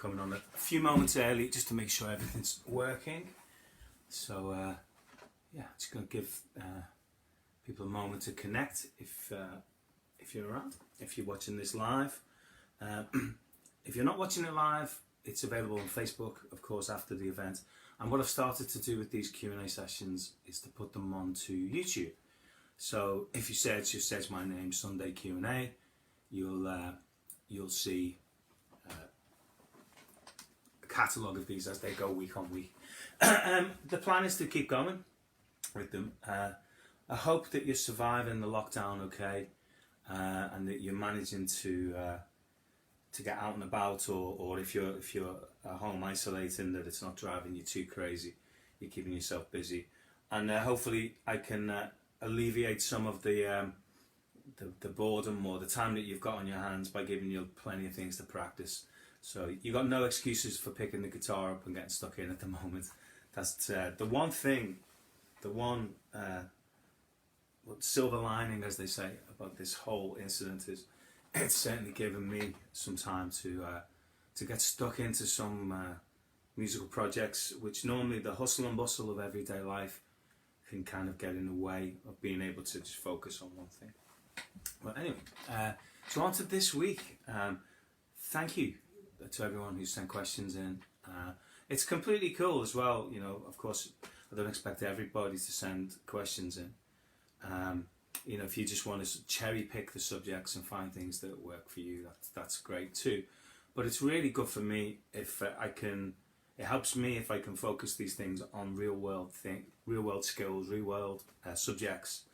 coming on a few moments early just to make sure everything's working. So yeah, just going to give people a moment to connect if you're around, if you're watching this live. If you're not watching it live, it's available on Facebook, of course, after the event. And what I've started to do with these Q&A sessions is to put them onto YouTube. So if you search my name, Sunday Q&A, you'll see a catalogue of these as they go week on week. The plan is to keep going with them. I hope that you're surviving the lockdown okay, and that you're managing to get out and about, or if you're at home isolating, that it's not driving you too crazy. You're keeping yourself busy, and hopefully I can alleviate some of the boredom or the time that you've got on your hands by giving you plenty of things to practice. So you've got no excuses for picking the guitar up and getting stuck in at the moment. That's the one thing, the one silver lining, as they say, about this whole incident is it's certainly given me some time to get stuck into some musical projects, which normally the hustle and bustle of everyday life can kind of get in the way of being able to just focus on one thing. Well, anyway, so on to this week. Thank you to everyone who sent questions in. It's completely cool as well, you know, of course, I don't expect everybody to send questions in. You know, if you just want to cherry pick the subjects and find things that work for you, that's great too. But it's really good for me if it helps me if I can focus these things on real world skills, real world subjects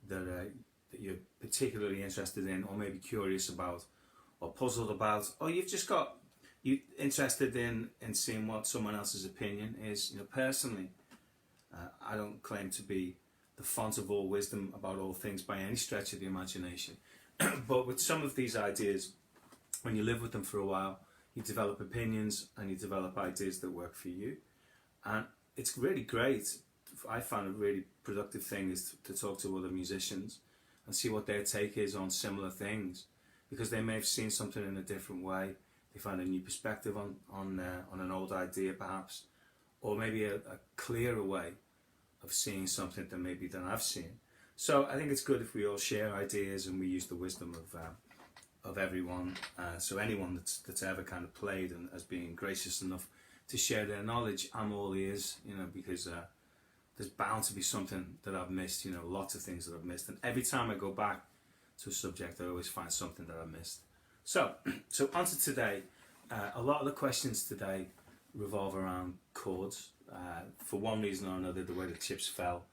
that you're particularly interested in, or maybe curious about, or puzzled about, or you've just got you interested in seeing what someone else's opinion is. You know, personally, I don't claim to be the font of all wisdom about all things by any stretch of the imagination. But with some of these ideas, when you live with them for a while, you develop opinions and you develop ideas that work for you. And it's really great. I found a really productive thing is to talk to other musicians and see what their take is on similar things, because they may have seen something in a different way. They find a new perspective on an old idea perhaps, or maybe a clearer way of seeing something than I've seen. So I think it's good if we all share ideas and we use the wisdom of everyone. So anyone that's ever kind of played and has been gracious enough to share their knowledge, I'm all ears, you know, because there's bound to be something that I've missed, you know, lots of things that I've missed. And every time I go back to a subject, I always find something that I missed. So on to today. A lot of the questions today revolve around chords. For one reason or another, the way the chips fell,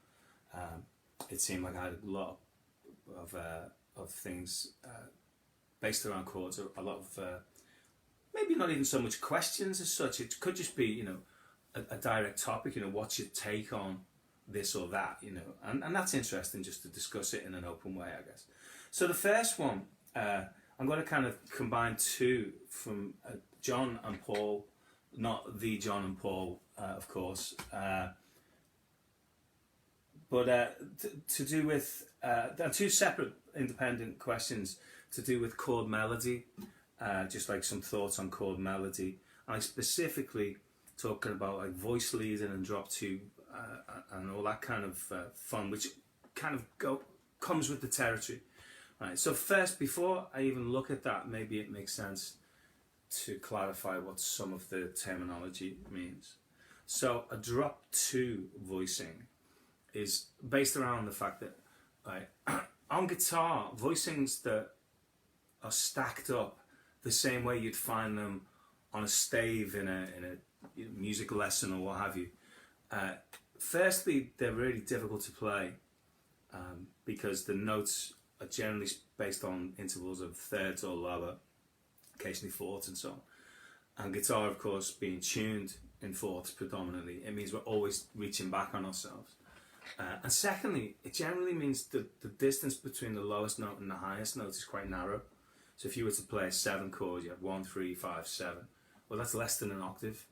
it seemed like I had a lot of things based around chords. A lot of maybe not even so much questions as such. It could just be, you know, a direct topic. You know, what's your take on this or that? You know, and that's interesting just to discuss it in an open way, I guess. So the first one, I'm going to kind of combine two from John and Paul. Not the John and Paul, of course, but to do with there are two separate independent questions to do with chord melody, just like some thoughts on chord melody. And I specifically talking about like voice leading and drop tube and all that kind of fun, which kind of comes with the territory. Right. So first, before I even look at that, maybe it makes sense to clarify what some of the terminology means. So a drop 2 voicing is based around the fact that on guitar, voicings that are stacked up the same way you'd find them on a stave in a music lesson or what have you. Firstly, they're really difficult to play because the notes are generally based on intervals of thirds or lower, occasionally fourths and so on. And guitar, of course, being tuned in fourths predominantly, it means we're always reaching back on ourselves. And secondly, it generally means that the distance between the lowest note and the highest note is quite narrow. So if you were to play a 7 chord, you have 1, 3, 5, 7. Well, that's less than an octave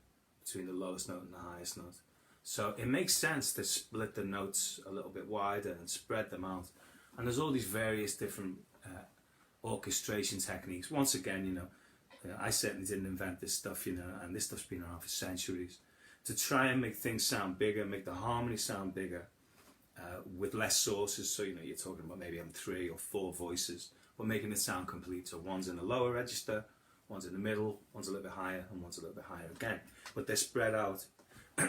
between the lowest note and the highest note. So it makes sense to split the notes a little bit wider and spread them out. And there's all these various different orchestration techniques. Once again, you know, I certainly didn't invent this stuff, you know, and this stuff's been around for centuries. To try and make things sound bigger, make the harmony sound bigger, with less sources. So, you know, you're talking about maybe having 3 or 4 voices, but making it sound complete. So one's in the lower register, one's in the middle, one's a little bit higher, and one's a little bit higher again. But they're spread out.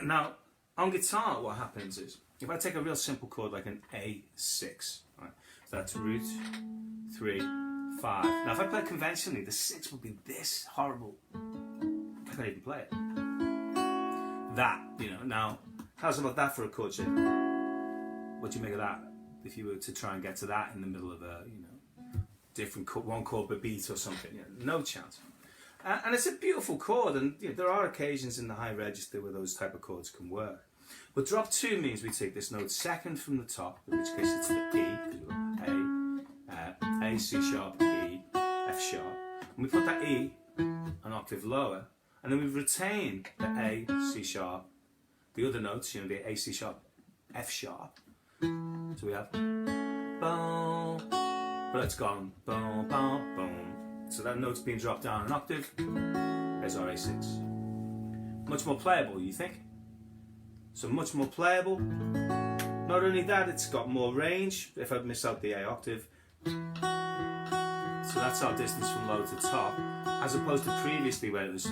Now, on guitar, what happens is, if I take a real simple chord like an A6, right? So that's root, 3, 5. Now, if I play conventionally, the 6 would be this horrible. I can't even play it. That, you know, now, how's about that for a chord shape? What do you make of that? If you were to try and get to that in the middle of a, you know, different chord, one chord per beat or something, you know, no chance. And it's a beautiful chord, and you know, there are occasions in the high register where those type of chords can work. But drop 2 means we take this note second from the top, in which case it's the E, because we've got A, C sharp, E, F sharp. And we put that E an octave lower, and then we retain the A, C sharp, the other notes, you know, the A, C sharp, F sharp. So we have boom, but it's gone boom, boom, boom. So that note's been dropped down an octave. There's our A6. Much more playable, you think? So much more playable. Not only that, it's got more range if I miss out the A octave. So that's our distance from low to top, as opposed to previously where it was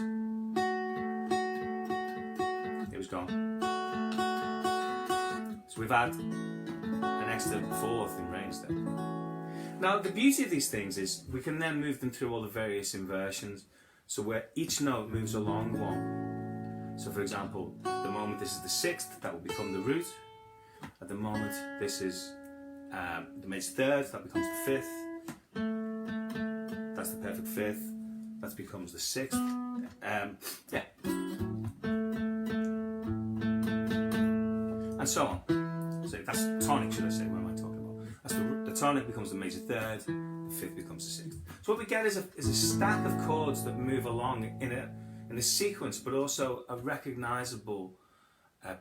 gone. So we've had an extra 4th in range there. Now the beauty of these things is we can then move them through all the various inversions, so where each note moves along one. So for example, the moment this is the 6th, that will become the root. At the moment this is the major 3rd, that becomes the 5th. That's the perfect 5th, that becomes the 6th. Yeah. And so on. So that's tonic, should I say? What am I talking about? That's the tonic becomes the major 3rd, the 5th becomes the 6th. So what we get is a stack of chords that move along in a sequence, but also a recognisable,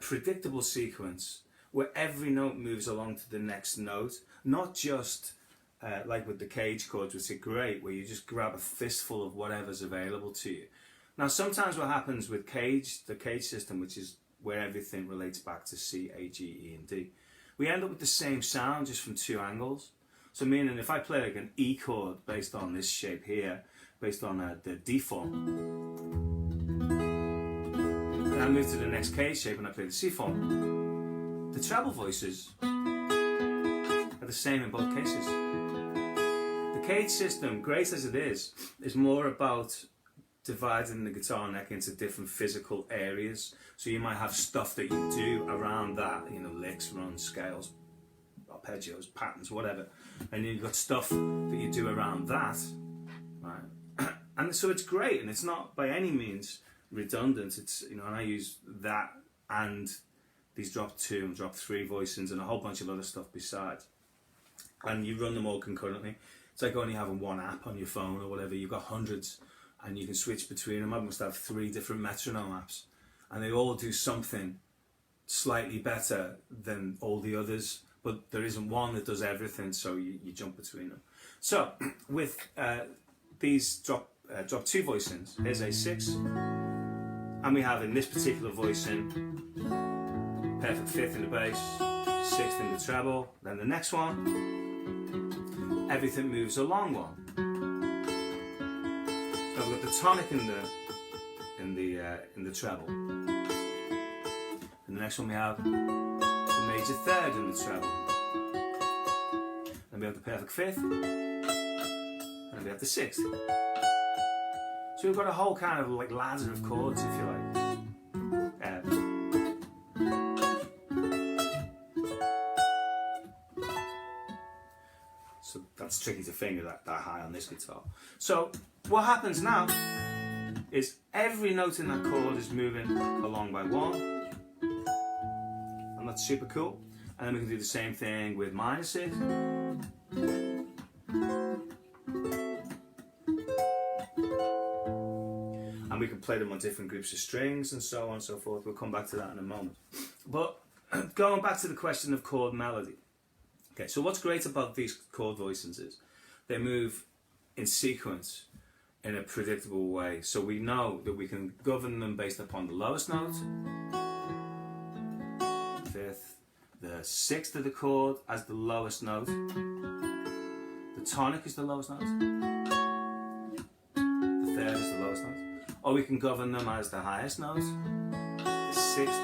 predictable sequence where every note moves along to the next note, not just like with the cage chords, which are great, where you just grab a fistful of whatever's available to you. Now sometimes what happens with the cage system, which is where everything relates back to C, A, G, E and D, we end up with the same sound just from 2 angles. So meaning if I play like an E chord based on this shape here, based on the D form, and I move to the next cage shape and I play the C form, the treble voices are the same in both cases. The cage system, great as it is more about dividing the guitar neck into different physical areas. So you might have stuff that you do around that, you know, licks, runs, scales, arpeggios, patterns, whatever. And you've got stuff that you do around that, right? And so it's great, and it's not by any means redundant. It's, you know, and I use that and these drop 2 and drop 3 voicings and a whole bunch of other stuff besides. And you run them all concurrently. It's like only having one app on your phone or whatever. You've got hundreds, and you can switch between them. I must have 3 different metronome apps, and they all do something slightly better than all the others, but there isn't one that does everything, so you jump between them. So with these drop 2 voicings, here's A6, and we have in this particular voicing perfect 5th in the bass, 6th in the treble. Then the next one, everything moves along one. So we've got the tonic in the treble. And the next one we have the major 3rd in the treble. Then we have the perfect 5th. And then we have the 6th. So we've got a whole kind of like ladder of chords, if you like. So that's tricky to finger that high on this guitar. So what happens now is every note in that chord is moving along by 1. And that's super cool. And then we can do the same thing with minuses. And we can play them on different groups of strings and so on and so forth. We'll come back to that in a moment. But going back to the question of chord melody. Okay, so what's great about these chord voicings is they move in sequence in a predictable way. So we know that we can govern them based upon the lowest note, fifth, the sixth of the chord as the lowest note, the tonic is the lowest note, the third is the lowest note, or we can govern them as the highest note, the sixth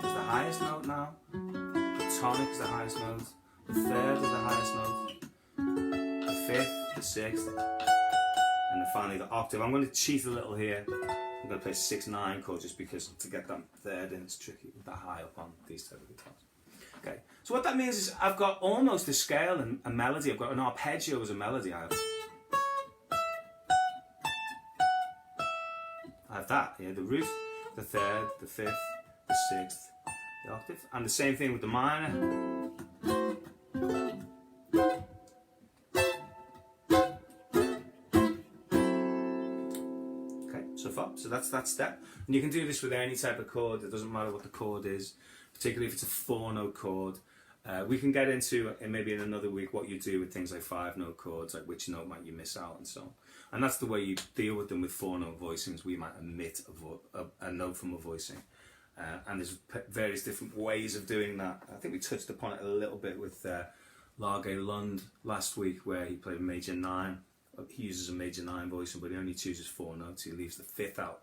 is the highest note now, the tonic is the highest note, the third is the highest note, the fifth, the sixth, and then finally the octave. I'm going to cheat a little here. I'm going to play 6/9 chord just because to get that third in it's tricky with that high up on these type of guitars. Okay, so what that means is I've got almost a scale and a melody. I've got an arpeggio as a melody. I have that, yeah, the root, the third, the fifth, the sixth, the octave, and the same thing with the minor. So that's that step, and you can do this with any type of chord. It doesn't matter what the chord is, particularly if it's a 4-note chord. We can get into maybe in another week what you do with things like 5-note chords, like which note might you miss out and so on. And that's the way you deal with them with 4-note voicings. We might omit a note from a voicing, and there's various different ways of doing that. I think we touched upon it a little bit with Lage Lund last week, where he played a major 9. He uses a major 9 voicing, but he only chooses 4 notes. He leaves the fifth out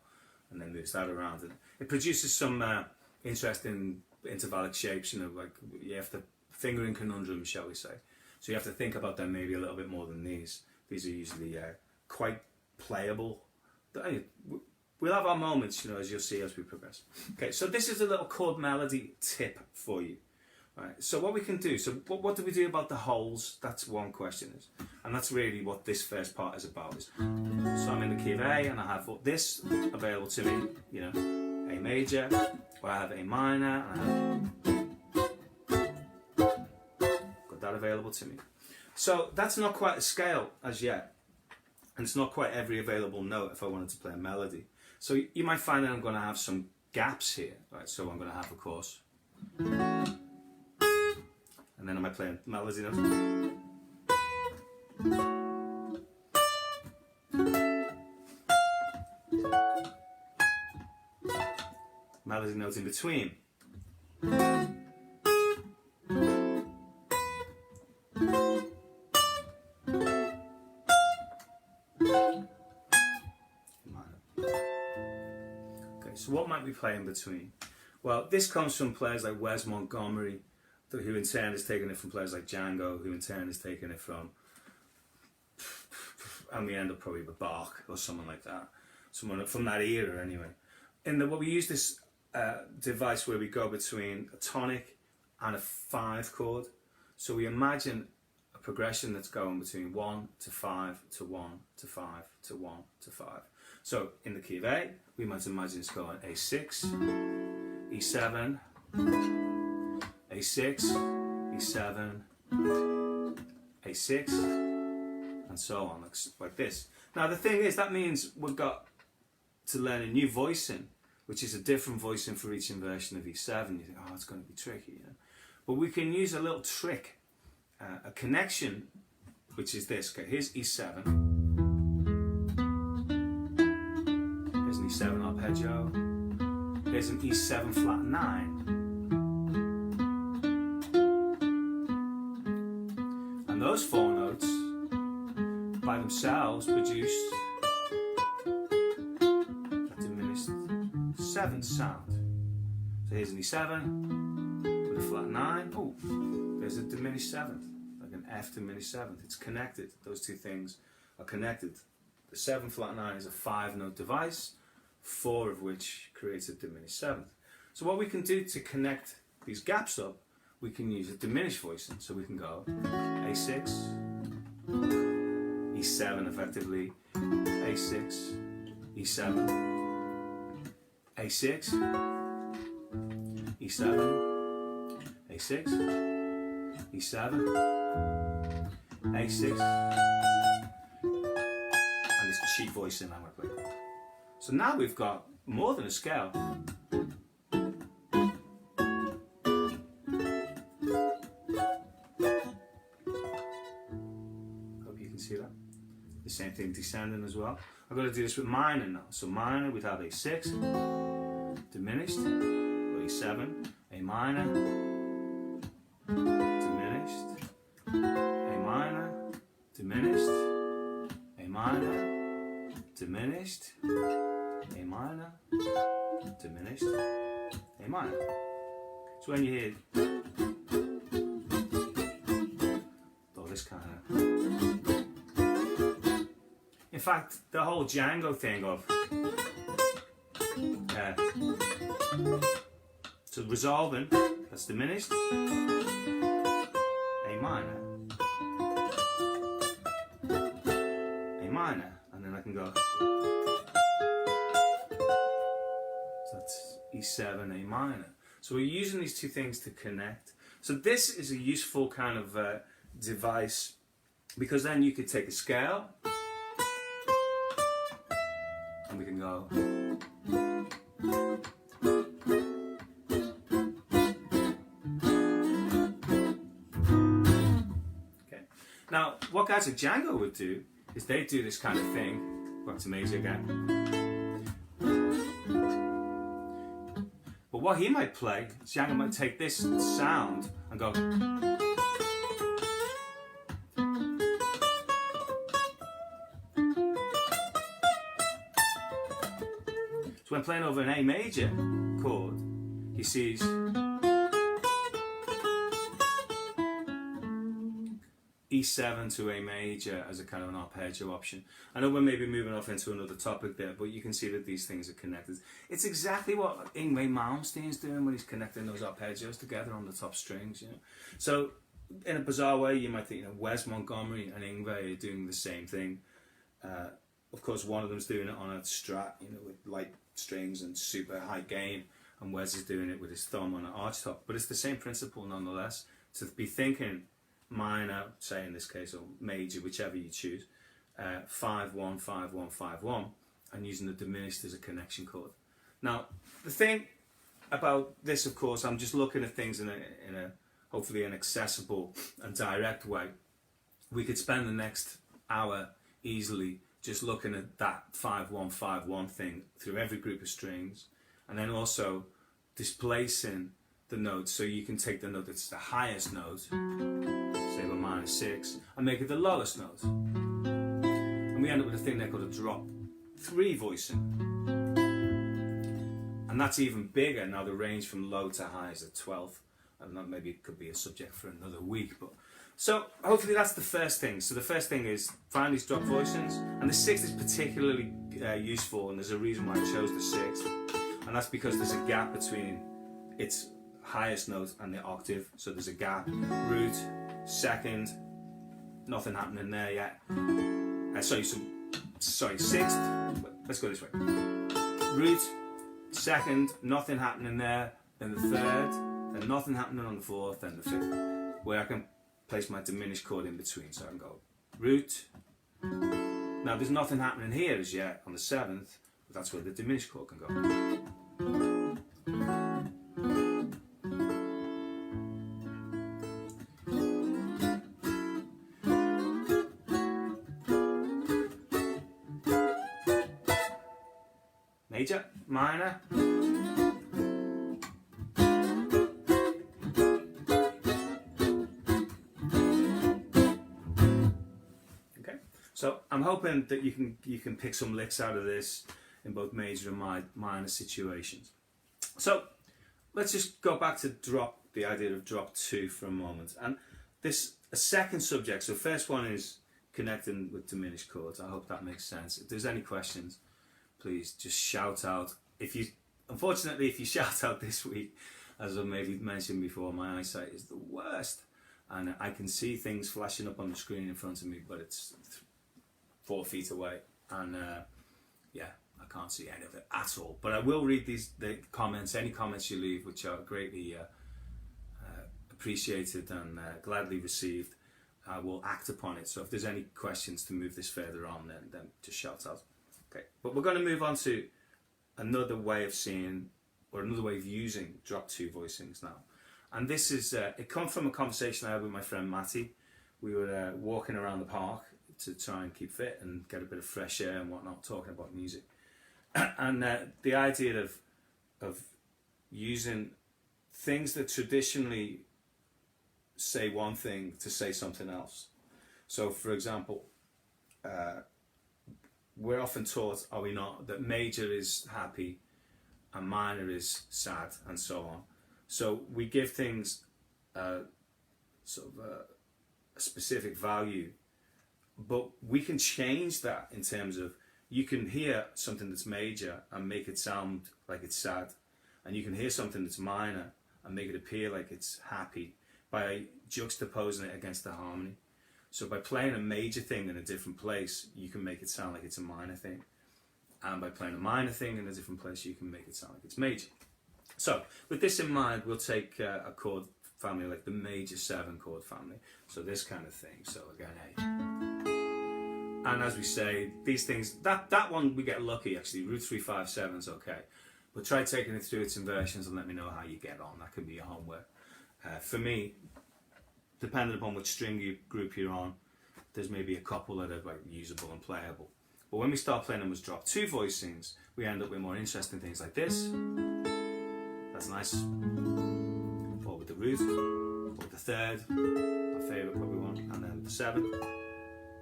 and then moves that around. And it produces some interesting intervallic shapes, you know, like you have to fingering conundrum, shall we say. So you have to think about them maybe a little bit more than these. These are usually quite playable. We'll have our moments, you know, as you'll see as we progress. Okay, so this is a little chord melody tip for you. Right, so what we can do, so what do we do about the holes? That's one question, and that's really what this first part is about. So I'm in the key of A and I have this available to me, you know, A major, or I have A minor, and I have got that available to me. So that's not quite a scale as yet, and it's not quite every available note if I wanted to play a melody. So you might find that I'm going to have some gaps here, right? So I'm going to have, of course, and then I might play a melody note. Melody notes in between. Okay, so what might we play in between? Well, this comes from players like Wes Montgomery, who in turn has taken it from players like Django, who in turn has taken it from, and we end up probably with Bach or someone like that, someone from that era anyway. What we use this device where we go between a tonic and a 5 chord. So we imagine a progression that's going between 1 to 5 to 1 to 5 to 1 to 5. So in the key of A, we might imagine it's going A6, E7, A6, E7, A6, and so on, like this. Now the thing is, that means we've got to learn a new voicing, which is a different voicing for each inversion of E7. You think, oh, it's going to be tricky, you know? But we can use a little trick, a connection, which is this. Okay, here's E7. Here's an E7 arpeggio. Here's an E7 flat 9. And those 4 notes by themselves produce a diminished 7th sound. So here's an E7 with a flat 9. Oh, there's a diminished 7th, like an F diminished 7th. It's connected. Those two things are connected. The 7 flat 9 is a 5-note device, 4 of which creates a diminished 7th. So what we can do to connect these gaps up, we can use a diminished voicing. So we can go A6, E7 effectively, A6, E7, A6, E7, A6, E7, A6, and this cheap voicing I'm going to play. So now we've got more than a scale. Hope you can see that. The same thing anything descending as well. I've got to do this with minor now. So minor, we'd have A6, diminished, or E7, A minor, diminished, A minor, diminished, A minor, diminished, A minor, diminished, A minor. So when you hear all this kind of... In fact, the whole Django thing of so resolving, that's diminished, A minor, A minor, and then I can go, so that's E7, A minor. So we're using these two things to connect. So this is a useful kind of device, because then you could take a scale and we can go. Okay. Now, what guys like Django would do is they do this kind of thing. Back to major again. But what he might play, Django might take this sound and go. So when playing over an A major chord, he sees E7 to A major as a kind of an arpeggio option. I know we're maybe moving off into another topic there, but you can see that these things are connected. It's exactly what Yngwie Malmsteen's doing when he's connecting those arpeggios together on the top strings, you know. So in a bizarre way, you might think, you know, Wes Montgomery and Yngwie are doing the same thing. Of course, one of them's doing it on a Strat, you know, with light strings and super high gain, and Wes is doing it with his thumb on an arch top. But it's the same principle nonetheless, to be thinking minor, say in this case, or major, whichever you choose, 5-1, 5-1, 5-1, and using the diminished as a connection chord. Now, the thing about this, of course, I'm just looking at things in a hopefully an accessible and direct way. We could spend the next hour easily just looking at that 5-1, 5-1 thing through every group of strings, and then also displacing the notes, so you can take the note that's the highest note, say we're -6, and make it the lowest note. And we end up with a thing there called a drop 3 voicing. And that's even bigger. Now the range from low to high is a 12th. And that maybe it could be a subject for another week. But so hopefully that's the first thing. So the first thing is find these drop voicings. And the 6th is particularly useful, and there's a reason why I chose the 6th. And that's because there's a gap between its highest note and the octave, so there's a gap. Root, second, nothing happening there yet. Sorry, 6th, let's go this way. Root, second, nothing happening there, then the 3rd, then nothing happening on the 4th, then the 5th, where I can place my diminished chord in between, so I can go root. Now there's nothing happening here as yet on the 7th, but that's where the diminished chord can go. Major, minor. Okay, so I'm hoping that you can pick some licks out of this in both major and minor situations. So let's just go back to the idea of drop 2 for a moment, and this a second subject. So first one is connecting with diminished chords. I hope that makes sense. If there's any questions, please just shout out. Unfortunately, if you shout out this week, as I maybe mentioned before, my eyesight is the worst, and I can see things flashing up on the screen in front of me, but it's 4 feet away, and yeah, I can't see any of it at all. But I will read the comments, any comments you leave, which are greatly appreciated and gladly received. I will act upon it. So if there's any questions to move this further on, then just shout out. Okay, but we're going to move on to another way of seeing, or another way of using drop 2 voicings now. And this is, it comes from a conversation I had with my friend Matty. We were walking around the park to try and keep fit and get a bit of fresh air and whatnot, talking about music. And the idea of using things that traditionally say one thing to say something else. So, for example, we're often taught, are we not, that major is happy and minor is sad, and so on. So we give things sort of a specific value, but we can change that in terms of, you can hear something that's major and make it sound like it's sad, and you can hear something that's minor and make it appear like it's happy by juxtaposing it against the harmony. So by playing a major thing in a different place, you can make it sound like it's a minor thing, and by playing a minor thing in a different place, you can make it sound like it's major. So with this in mind, we'll take a chord family like the major 7 chord family, so this kind of thing. So again, A. And as we say, these things, that one we get lucky actually, root 3, 5, 7 is okay, but try taking it through its inversions and let me know how you get on. That can be your homework. For me, depending upon which string group you're on, there's maybe a couple that are like usable and playable. But when we start playing them as drop 2 voicings, we end up with more interesting things like this. That's nice. Or with the root, or with the third, our favourite probably one, and then with the 7.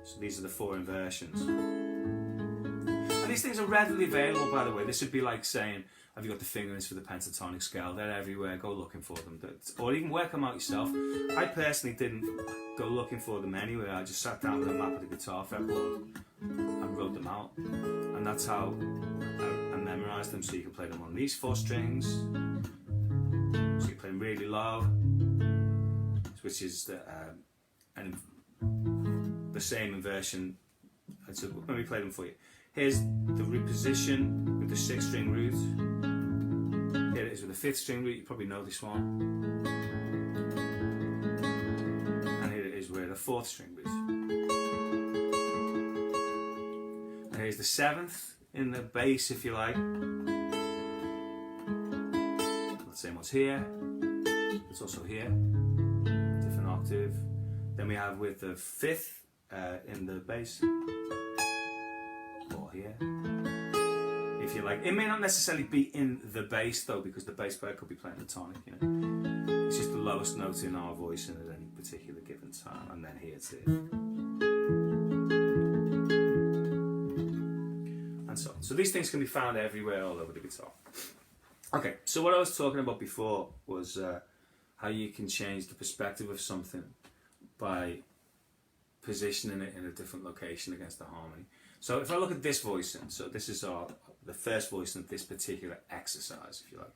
So these are the 4 inversions. And these things are readily available, by the way. This would be like saying, have you got the fingerings for the pentatonic scale? They're everywhere, go looking for them. Or even work them out yourself. I personally didn't go looking for them anywhere. I just sat down with a map of the guitar fretboard and wrote them out. And that's how I memorised them, so you can play them on these 4 strings. So you play them really low, which is the same inversion. So let me play them for you. Here's the root position with the 6th string root. Here it is with the 5th string root, you probably know this one. And here it is with the 4th string root. And here's the 7th in the bass, if you like. The same one's here. It's also here. Different octave. Then we have with the 5th in the bass. Or here. If you like. It may not necessarily be in the bass though, because the bass player could be playing the tonic, you know. It's just the lowest note in our voice at any particular given time, and then here it's it. And so on. So these things can be found everywhere all over the guitar. Okay, so what I was talking about before was how you can change the perspective of something by positioning it in a different location against the harmony. So if I look at this voicing, so this is the first voicing of this particular exercise, if you like.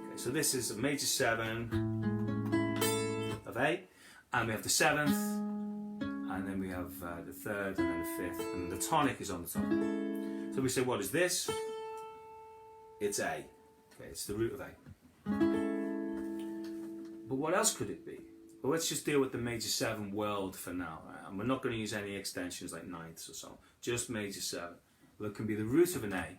Okay, so this is a major 7 of A, and we have the 7th, and then we have the 3rd, and then the 5th, and the tonic is on the top. So we say, what is this? It's A. Okay, it's the root of A. But what else could it be? Well, let's just deal with the major 7 world for now, right? And we're not going to use any extensions like ninths or so, just major 7. Well, it can be the root of an A.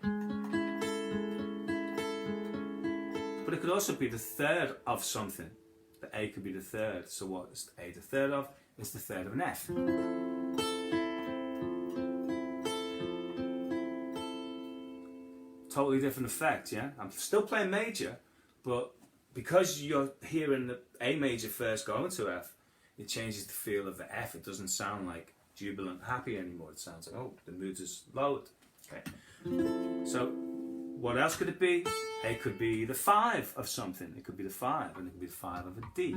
But it could also be the 3rd of something. The A could be the 3rd. So what is A the 3rd of? It's the 3rd of an F. Totally different effect, yeah? I'm still playing major, but because you're hearing the A major first going to F, it changes the feel of the F. It doesn't sound like jubilant happy anymore. It sounds like, oh, the mood is lowered. Okay. So what else could it be? It could be the 5 of something. It could be the 5, and it could be the 5 of a D.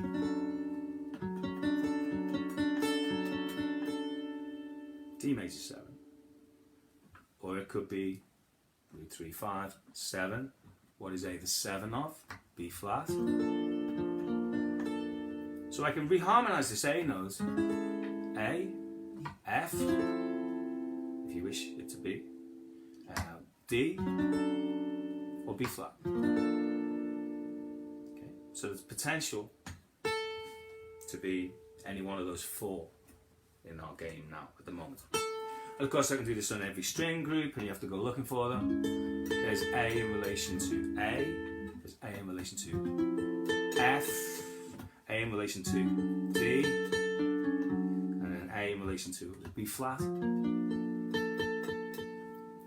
D major 7. Or it could be root 3, 5, 7. What is A the 7 of? B flat. So I can reharmonize this A note. A, F, if you wish it to be, D, or B flat. Okay. So there's potential to be any one of those 4 in our game now at the moment. And of course I can do this on every string group, and you have to go looking for them. There's A in relation to A. There's A in relation to F, A A in relation to D, and then A in relation to B flat.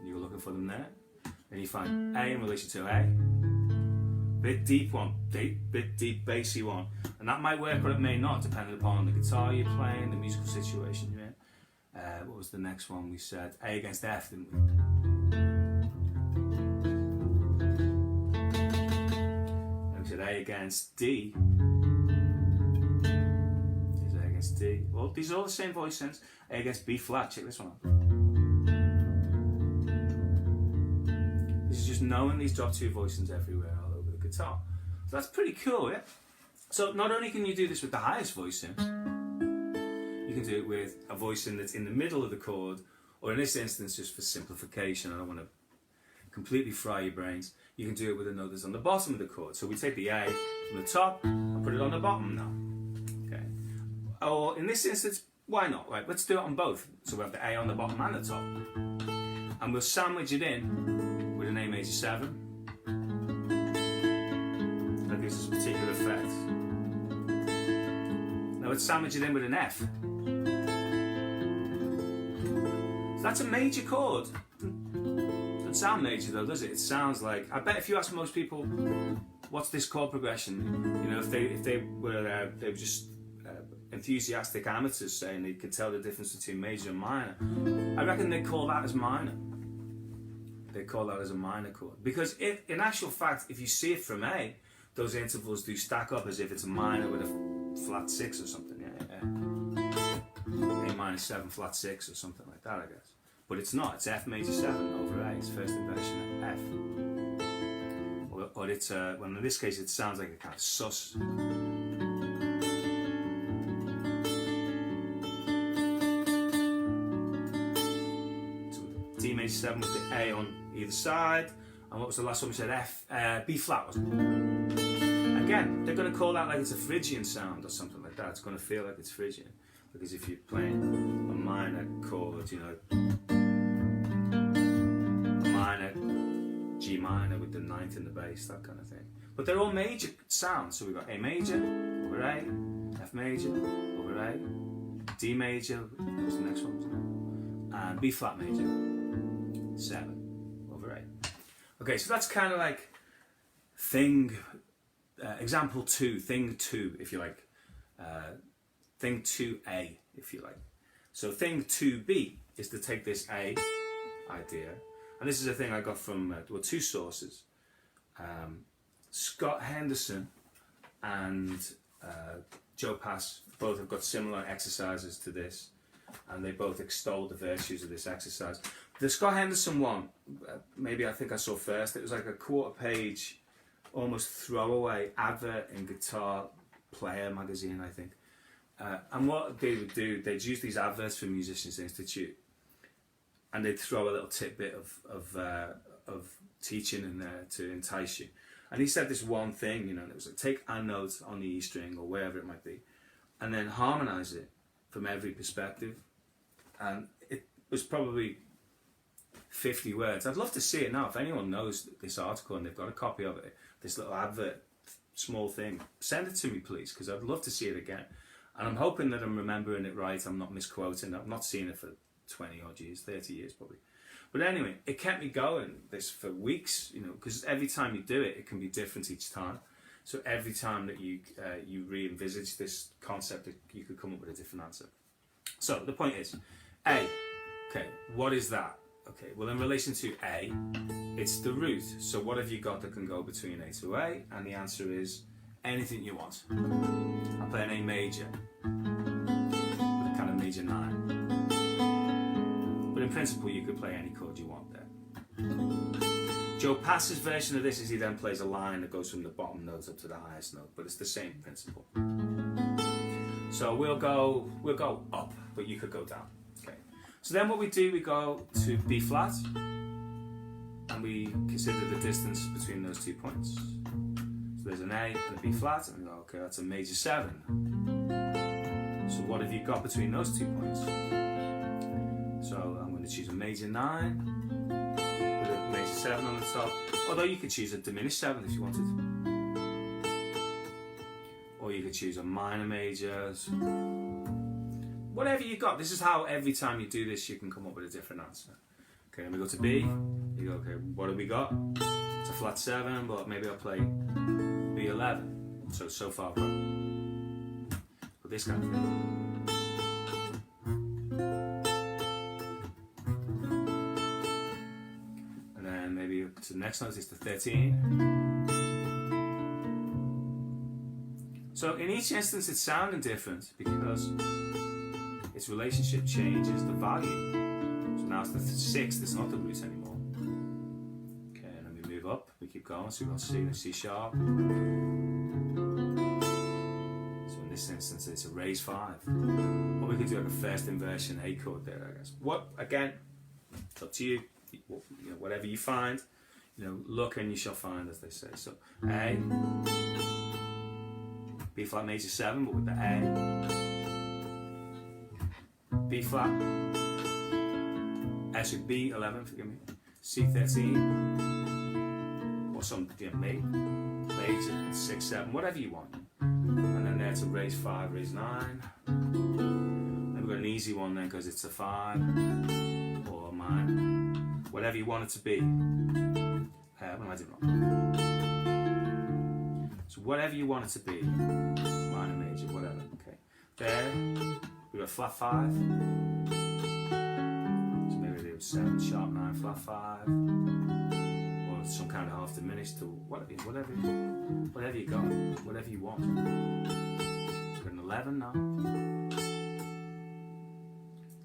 You're looking for them there. Then you find A in relation to A, bit deep one, bit deep bassy one, and that might work or it may not, depending upon the guitar you're playing, the musical situation you're in. What was the next one we said? A against F, didn't we? And we said A against D. There's A against D. Well, these are all the same voicings. A against B flat. Check this one out. This is just knowing these drop 2 voicings everywhere all over the guitar. So that's pretty cool, yeah? So not only can you do this with the highest voicing, you can do it with a voicing that's in the middle of the chord, or in this instance, just for simplification, I don't want to completely fry your brains, you can do it with a note that's on the bottom of the chord. So we take the A from the top and put it on the bottom now. Okay. Or in this instance, why not? Right, let's do it on both. So we have the A on the bottom and the top. And we'll sandwich it in with an A major 7. That gives us a particular effect. Now let's sandwich it in with an F. So that's a major chord. Doesn't sound major though, does it? It sounds like, I bet if you ask most people what's this chord progression, you know, if they were just enthusiastic amateurs saying they could tell the difference between major and minor, I reckon they'd call that as minor. They call that as a minor chord, because in actual fact, if you see it from A, those intervals do stack up as if it's a minor with a flat 6 or something. Yeah. A minor 7 flat 6 or something like that, I guess. But it's not. It's F major 7 over A. It's first inversion of F. Or it's well, in this case, it sounds like a kind of sus. D major 7 with the A on either side, and what was the last one we said? F, B flat, wasn't it? Again, they're going to call that like it's a Phrygian sound or something like that. It's going to feel like it's Phrygian, because if you're playing a minor chord, you know, minor, G minor with the 9th in the bass, that kind of thing. But they're all major sounds. So we've got A major over A, F major over A, D major, what was the next one, wasn't it? And B flat major, 7 over A. Okay, so that's kind of like thing, example 2, thing 2, if you like, thing 2A, if you like. So thing 2B is to take this A idea, and this is a thing I got from well, 2 sources. Scott Henderson and Joe Pass both have got similar exercises to this, and they both extol the virtues of this exercise. The Scott Henderson one, maybe I think I saw first, it was like a 1/4 page, almost throwaway advert in Guitar Player magazine, I think. And what they would do, they'd use these adverts for Musicians Institute, and they'd throw a little tidbit of teaching in there to entice you. And he said this one thing, you know, and it was like, take a note on the E string or wherever it might be, and then harmonize it from every perspective. And it was probably 50 words. I'd love to see it now. If anyone knows this article and they've got a copy of it, this little advert, small thing, send it to me, please, because I'd love to see it again. And I'm hoping that I'm remembering it right. I'm not misquoting. I've not seen it for 20 odd years, 30 years probably. But anyway, it kept me going this for weeks, you know, because every time you do it, it can be different each time. So every time that you re-envisage this concept, you could come up with a different answer. So the point is, A, okay, what is that? Okay, well, in relation to A, it's the root. So what have you got that can go between A to A? And the answer is anything you want. I play an A major, a kind of major 9. But in principle, you could play any chord you want there. Joe Pass's version of this is he then plays a line that goes from the bottom note up to the highest note, but it's the same principle. So we'll go up, but you could go down. Okay. So then what we do, we go to B flat, and we consider the distance between those 2 points. So there's an A and a B flat, and we go, okay, that's a major 7. So what have you got between those 2 points? So I'm going to choose a major 9 with a major 7 on the top, although you could choose a diminished 7 if you wanted. Or you could could choose a minor major, whatever you got. This is how every time you do this you can come up with a different answer. Okay, then we go to B, you go, okay, what have we got? It's a flat 7, but maybe I'll play B11. So far I've got this kind of thing. And then maybe to the next note is the 13. So in each instance it's sounding different because its relationship changes the value. So now it's the 6th, it's not the root anymore. Okay, and then we move up, we keep going, so we've got C and C sharp. So in this instance it's a raise 5. Or we could do like a first inversion A chord there, I guess. What, again, it's up to you. You know, whatever you find, you know, look and you shall find, as they say. So A, B flat major 7, but with the A, B flat, actually B11, forgive me, C13, or some, you know, major 6, 7, whatever you want. And then there's a raise 5, raise 9. Then we've got an easy one then because it's a 5, or a minor, whatever you want it to be. What am I doing wrong? So whatever you want it to be, minor, major, whatever. Okay. There, we got flat 5. So maybe they were 7 sharp 9 flat 5, or some kind of half diminished, or whatever you got, whatever you want. So we've got an 11 now.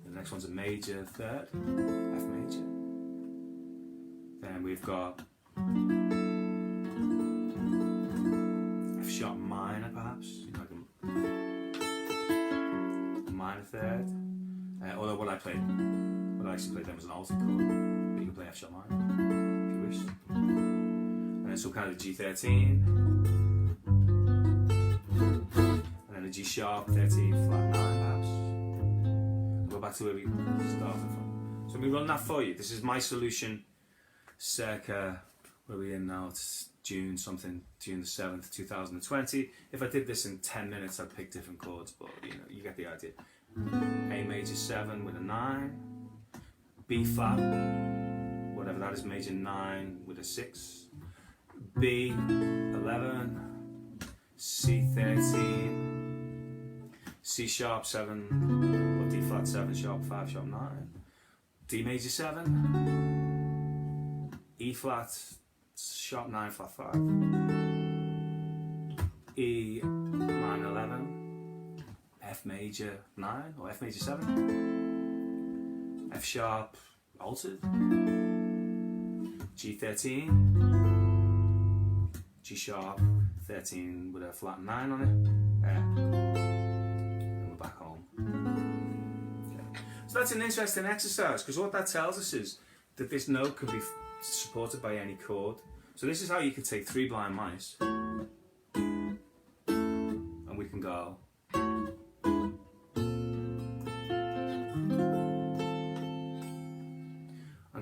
The next one's a major 3rd, F major. Then we've got F sharp minor, perhaps, you know, like a minor 3rd. Although what I actually played then was an altered chord, but you can play F sharp minor if you wish. And then some kind of G13, and then a G sharp 13 flat 9, perhaps. Go back to where we started from. So let me run that for you. This is my solution. Circa, where are we in now? It's June something, June the 7th, 2020. If I did this in 10 minutes, I'd pick different chords, but you know, you get the idea. A major 7 with a 9, B flat, whatever that is, major 9 with a 6, B 11, C 13, C sharp 7, or D flat 7, sharp 5, sharp 9, D major 7, E flat, sharp 9, flat 5, E minor 11, F major 9 or F major 7, F sharp altered, G13, G sharp 13 with a flat 9 on it, and we're back home. Okay. So that's an interesting exercise because what that tells us is that this note can be supported by any chord. So this is how you could take 3 blind mice and we can go and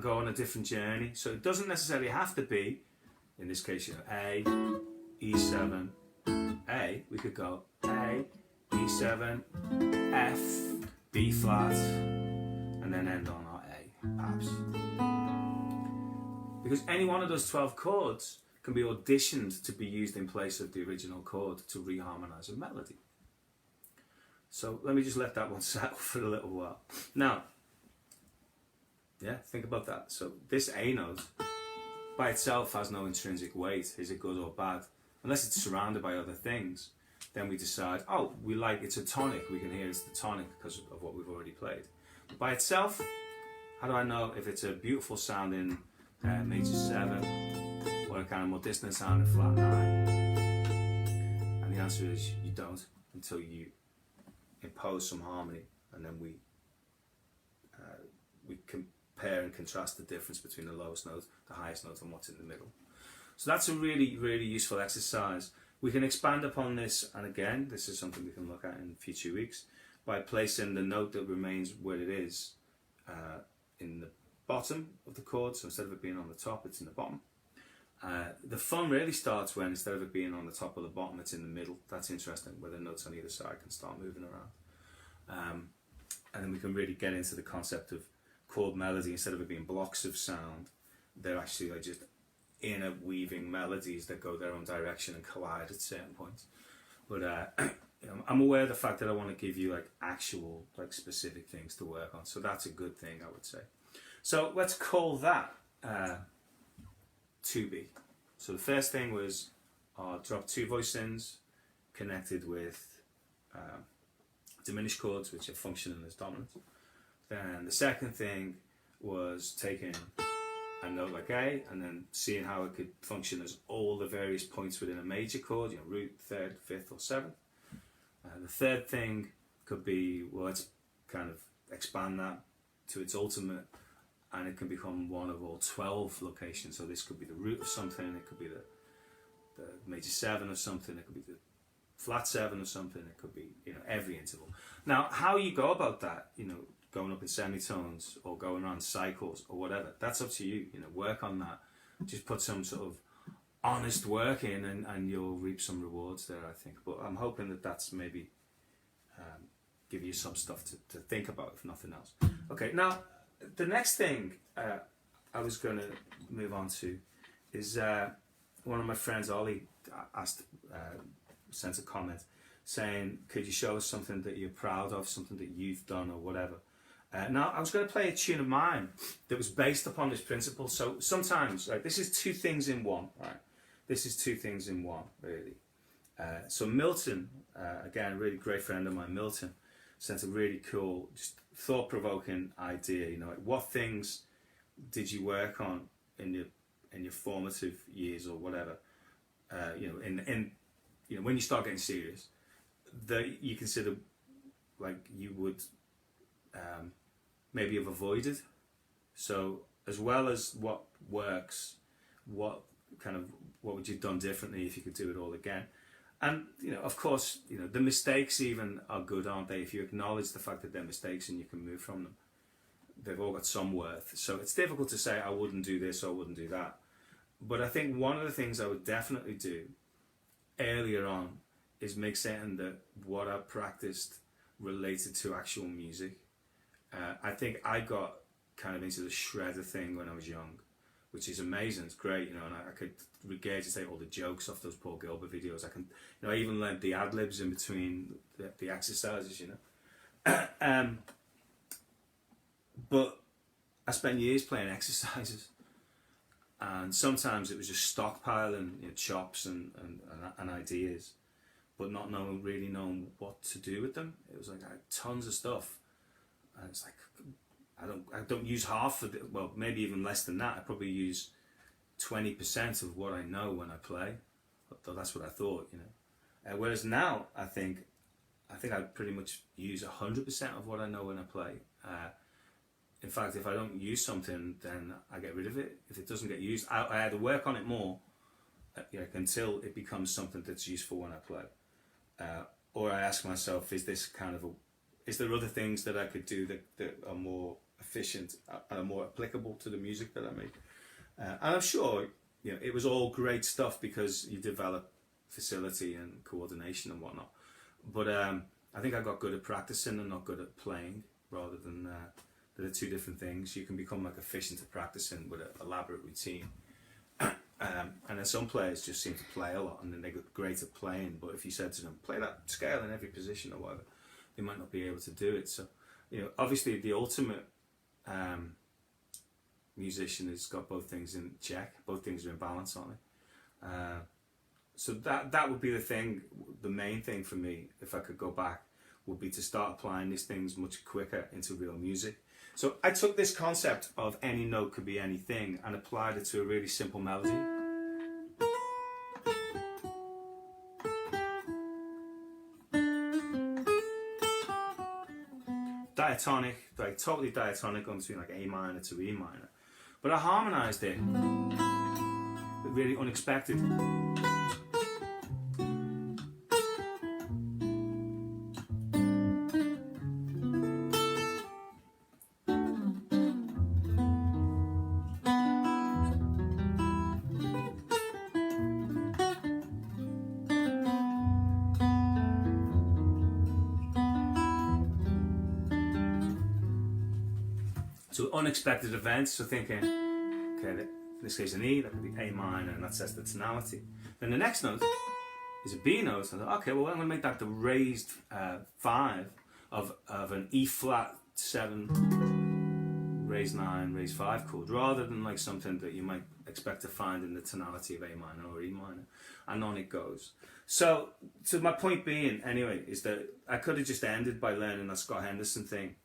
go on a different journey. So it doesn't necessarily have to be, in this case, you know, A, E7, A. We could go A, E7, F, B flat, and then end on our A, perhaps. Because any one of those 12 chords can be auditioned to be used in place of the original chord to reharmonize a melody. So let me just let that one settle for a little while. Now, yeah, think about that. So this A note by itself has no intrinsic weight. Is it good or bad? Unless it's surrounded by other things, then we decide, oh, we like it's a tonic. We can hear it's the tonic because of what we've already played. But by itself, how do I know if it's a beautiful sounding major 7 or a kind of more distant sounding flat 9? And the answer is you don't until you impose some harmony, and then we compare and contrast the difference between the lowest note, the highest note, and what's in the middle. So that's a really, really useful exercise. We can expand upon this, and again, this is something we can look at in future weeks, by placing the note that remains where it is in the bottom of the chord. So instead of it being on the top, it's in the bottom. The fun really starts when, instead of it being on the top or the bottom, it's in the middle. That's interesting, where the notes on either side can start moving around. And then we can really get into the concept of chord melody. Instead of it being blocks of sound, they're actually like just interweaving melodies that go their own direction and collide at certain points. But you know, I'm aware of the fact that I want to give you like actual, like specific things to work on. So that's a good thing, I would say. So let's call that 2B. So the first thing was drop 2 voicings connected with diminished chords, which are functioning as dominant. Then the second thing was taking a note like A and then seeing how it could function as all the various points within a major chord, you know, root, third, fifth, or seventh. The third thing could be, well, let's kind of expand that to its ultimate, and it can become one of all 12 locations. So this could be the root of something, it could be the major 7 or something, it could be the flat 7 or something, it could be, you know, every interval. Now, how you go about that, you know, going up in semitones or going around cycles or whatever, that's up to you. You know, work on that. Just put some sort of honest work in, and you'll reap some rewards there, I think. But I'm hoping that that's maybe give you some stuff to think about, if nothing else. Okay, now the next thing I was going to move on to is one of my friends, Ollie, sent a comment saying, could you show us something that you're proud of, something that you've done or whatever. Now, I was going to play a tune of mine that was based upon this principle. So sometimes, like, this is 2 things in one, right? This is 2 things in one, really. So Milton, again, a really great friend of mine, Milton, sent a really cool, just thought-provoking idea. You know, like, what things did you work on in your formative years or whatever? You know, in you know, when you start getting serious, that you consider like you would maybe have avoided. So as well as what works, what would you have done differently if you could do it all again? And, you know, of course, you know, the mistakes even are good, aren't they? If you acknowledge the fact that they're mistakes and you can move from them, they've all got some worth. So it's difficult to say I wouldn't do this or I wouldn't do that. But I think one of the things I would definitely do earlier on is make certain that what I practiced related to actual music. I think I got kind of into the shredder thing when I was young, which is amazing. It's great, you know, and I could regurgitate all the jokes off those Paul Gilbert videos. I can, you know, I even learned the ad-libs in between the exercises, you know. But I spent years playing exercises, and sometimes it was just stockpiling, you know, chops and ideas, but not really knowing what to do with them. It was like I had tons of stuff, and it's like I don't use half of it. Well, maybe even less than that. I probably use 20% of what I know when I play. That's what I thought, you know. Whereas now, I think I pretty much use 100% of what I know when I play. In fact, if I don't use something, then I get rid of it. If it doesn't get used, I either work on it more, you know, until it becomes something that's useful when I play, or I ask myself, is there other things that I could do that are more efficient and are more applicable to the music that I make? And I'm sure, you know, it was all great stuff because you develop facility and coordination and whatnot. But I think I got good at practicing and not good at playing, rather than they're 2 different things. You can become like efficient at practicing with an elaborate routine. And then some players just seem to play a lot and then they get great at playing, but if you said to them, play that scale in every position or whatever, they might not be able to do it. So, you know, obviously the ultimate musician has got both things in check, both things are in balance, aren't they? So that would be the main thing for me, if I could go back, would be to start applying these things much quicker into real music. So I took this concept of any note could be anything and applied it to a really simple melody. Diatonic, like totally diatonic, going between like A minor to E minor. But I harmonized it, really unexpected. So unexpected events, so thinking, okay, in this case an E, that could be A minor, and that sets the tonality. Then the next note is a B note, and I thought, okay, well I'm going to make that the raised 5 of an E flat 7, raised 9, raised 5 chord, rather than like something that you might expect to find in the tonality of A minor or E minor, and on it goes. So my point being, anyway, is that I could have just ended by learning that Scott Henderson thing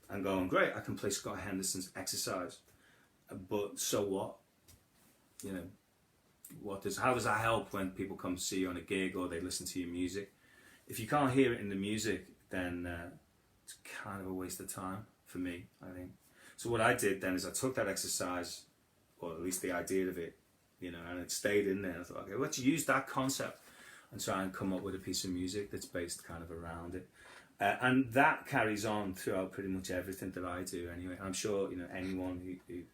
and going, great, I can play Scott Henderson's exercise, but so what? You know, how does that help when people come to see you on a gig or they listen to your music? If you can't hear it in the music, then it's kind of a waste of time for me, I think. So what I did then is I took that exercise, or at least the idea of it, you know, and it stayed in there. I thought, okay, let's use that concept and try and come up with a piece of music that's based kind of around it. And that carries on throughout pretty much everything that I do anyway. I'm sure, you know, anyone who you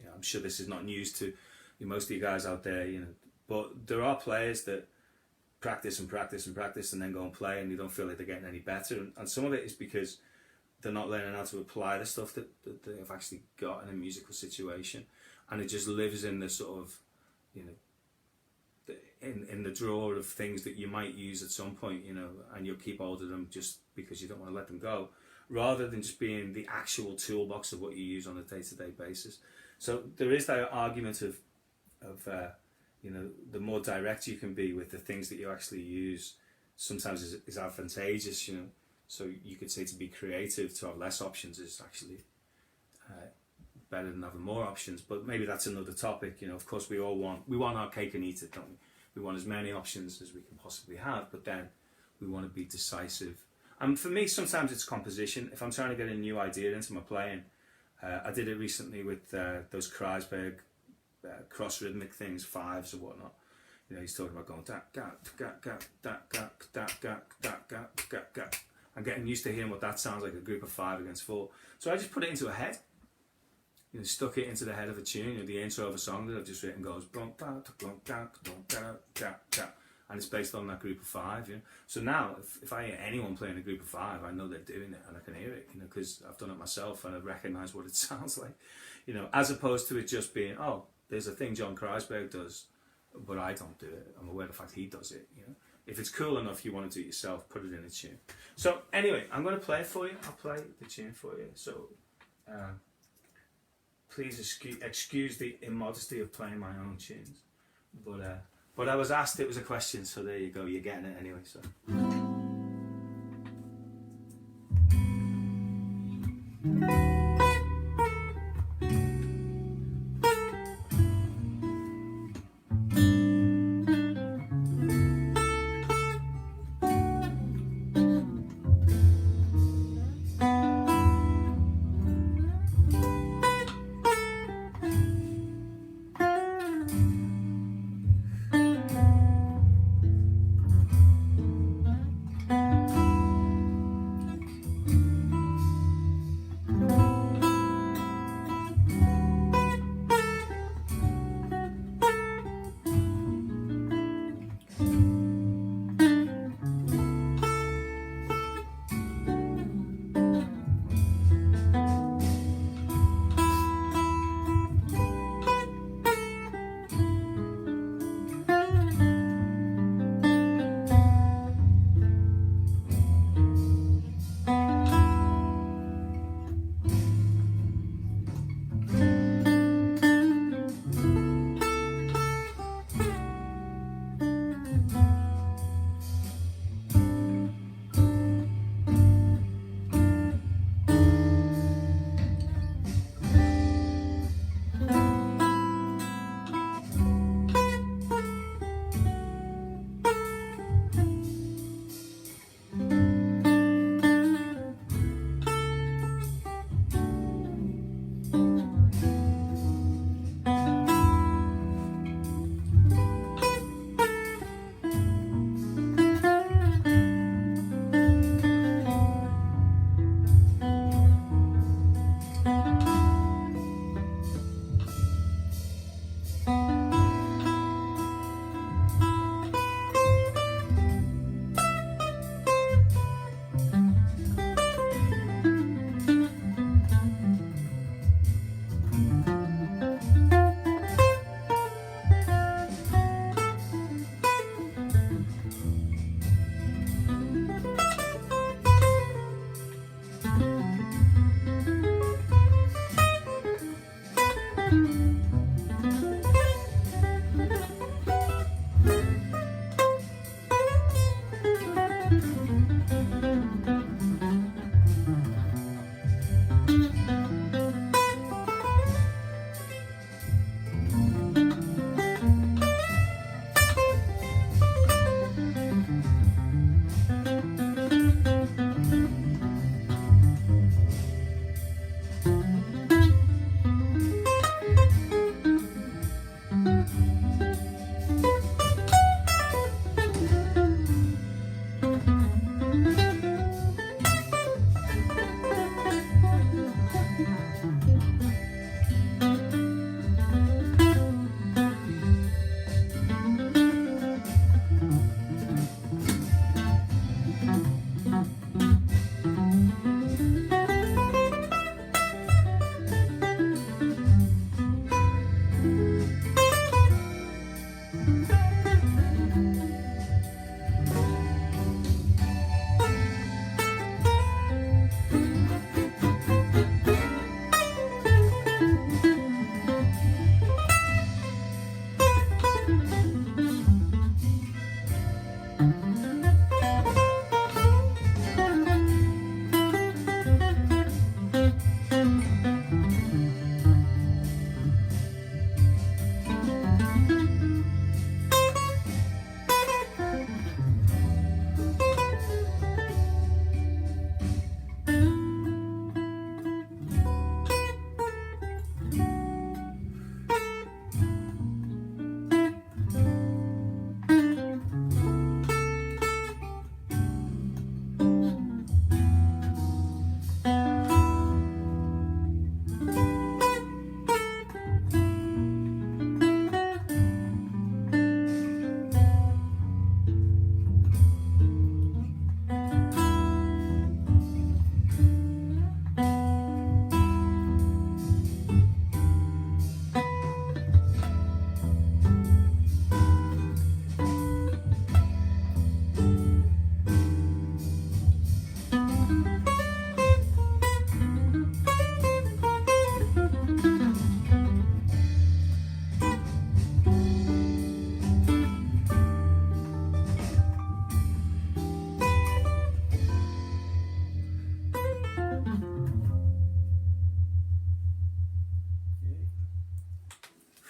know, I'm sure this is not news to most of you guys out there, you know, but there are players that practice and practice and practice and then go and play and you don't feel like they're getting any better. And some of it is because they're not learning how to apply the stuff that they've actually got in a musical situation. And it just lives in the sort of, you know, in the drawer of things that you might use at some point, you know, and you'll keep hold of them just because you don't want to let them go, rather than just being the actual toolbox of what you use on a day-to-day basis. So there is that argument of you know, the more direct you can be with the things that you actually use, sometimes is advantageous, you know. So you could say to be creative, to have less options is actually better than having more options, but maybe that's another topic, you know. Of course we want our cake and eat it, don't we? We want as many options as we can possibly have, but then we want to be decisive. And for me, sometimes it's composition. If I'm trying to get a new idea into my playing, I did it recently with those Kreisberg cross-rhythmic things, 5s or whatnot. You know, he's talking about going da ga ga ga da ga da ga da ga ga ga. I'm getting used to hearing what that sounds like, a group of 5 against 4. So I just put it into a head. You know, stuck it into the head of a tune. You know, the intro of a song that I've just written goes and it's based on that group of 5. You know? So now, if I hear anyone playing a group of 5, I know they're doing it and I can hear it. You know, because I've done it myself and I recognise what it sounds like. You know, as opposed to it just being, oh, there's a thing John Kreisberg does, but I don't do it. I'm aware of the fact he does it. You know, if it's cool enough, you want to do it yourself, put it in a tune. So anyway, I'm going to play it for you. I'll play the tune for you. So. Please excuse the immodesty of playing my own tunes, but I was asked, it was a question, so there you go, you're getting it anyway. So.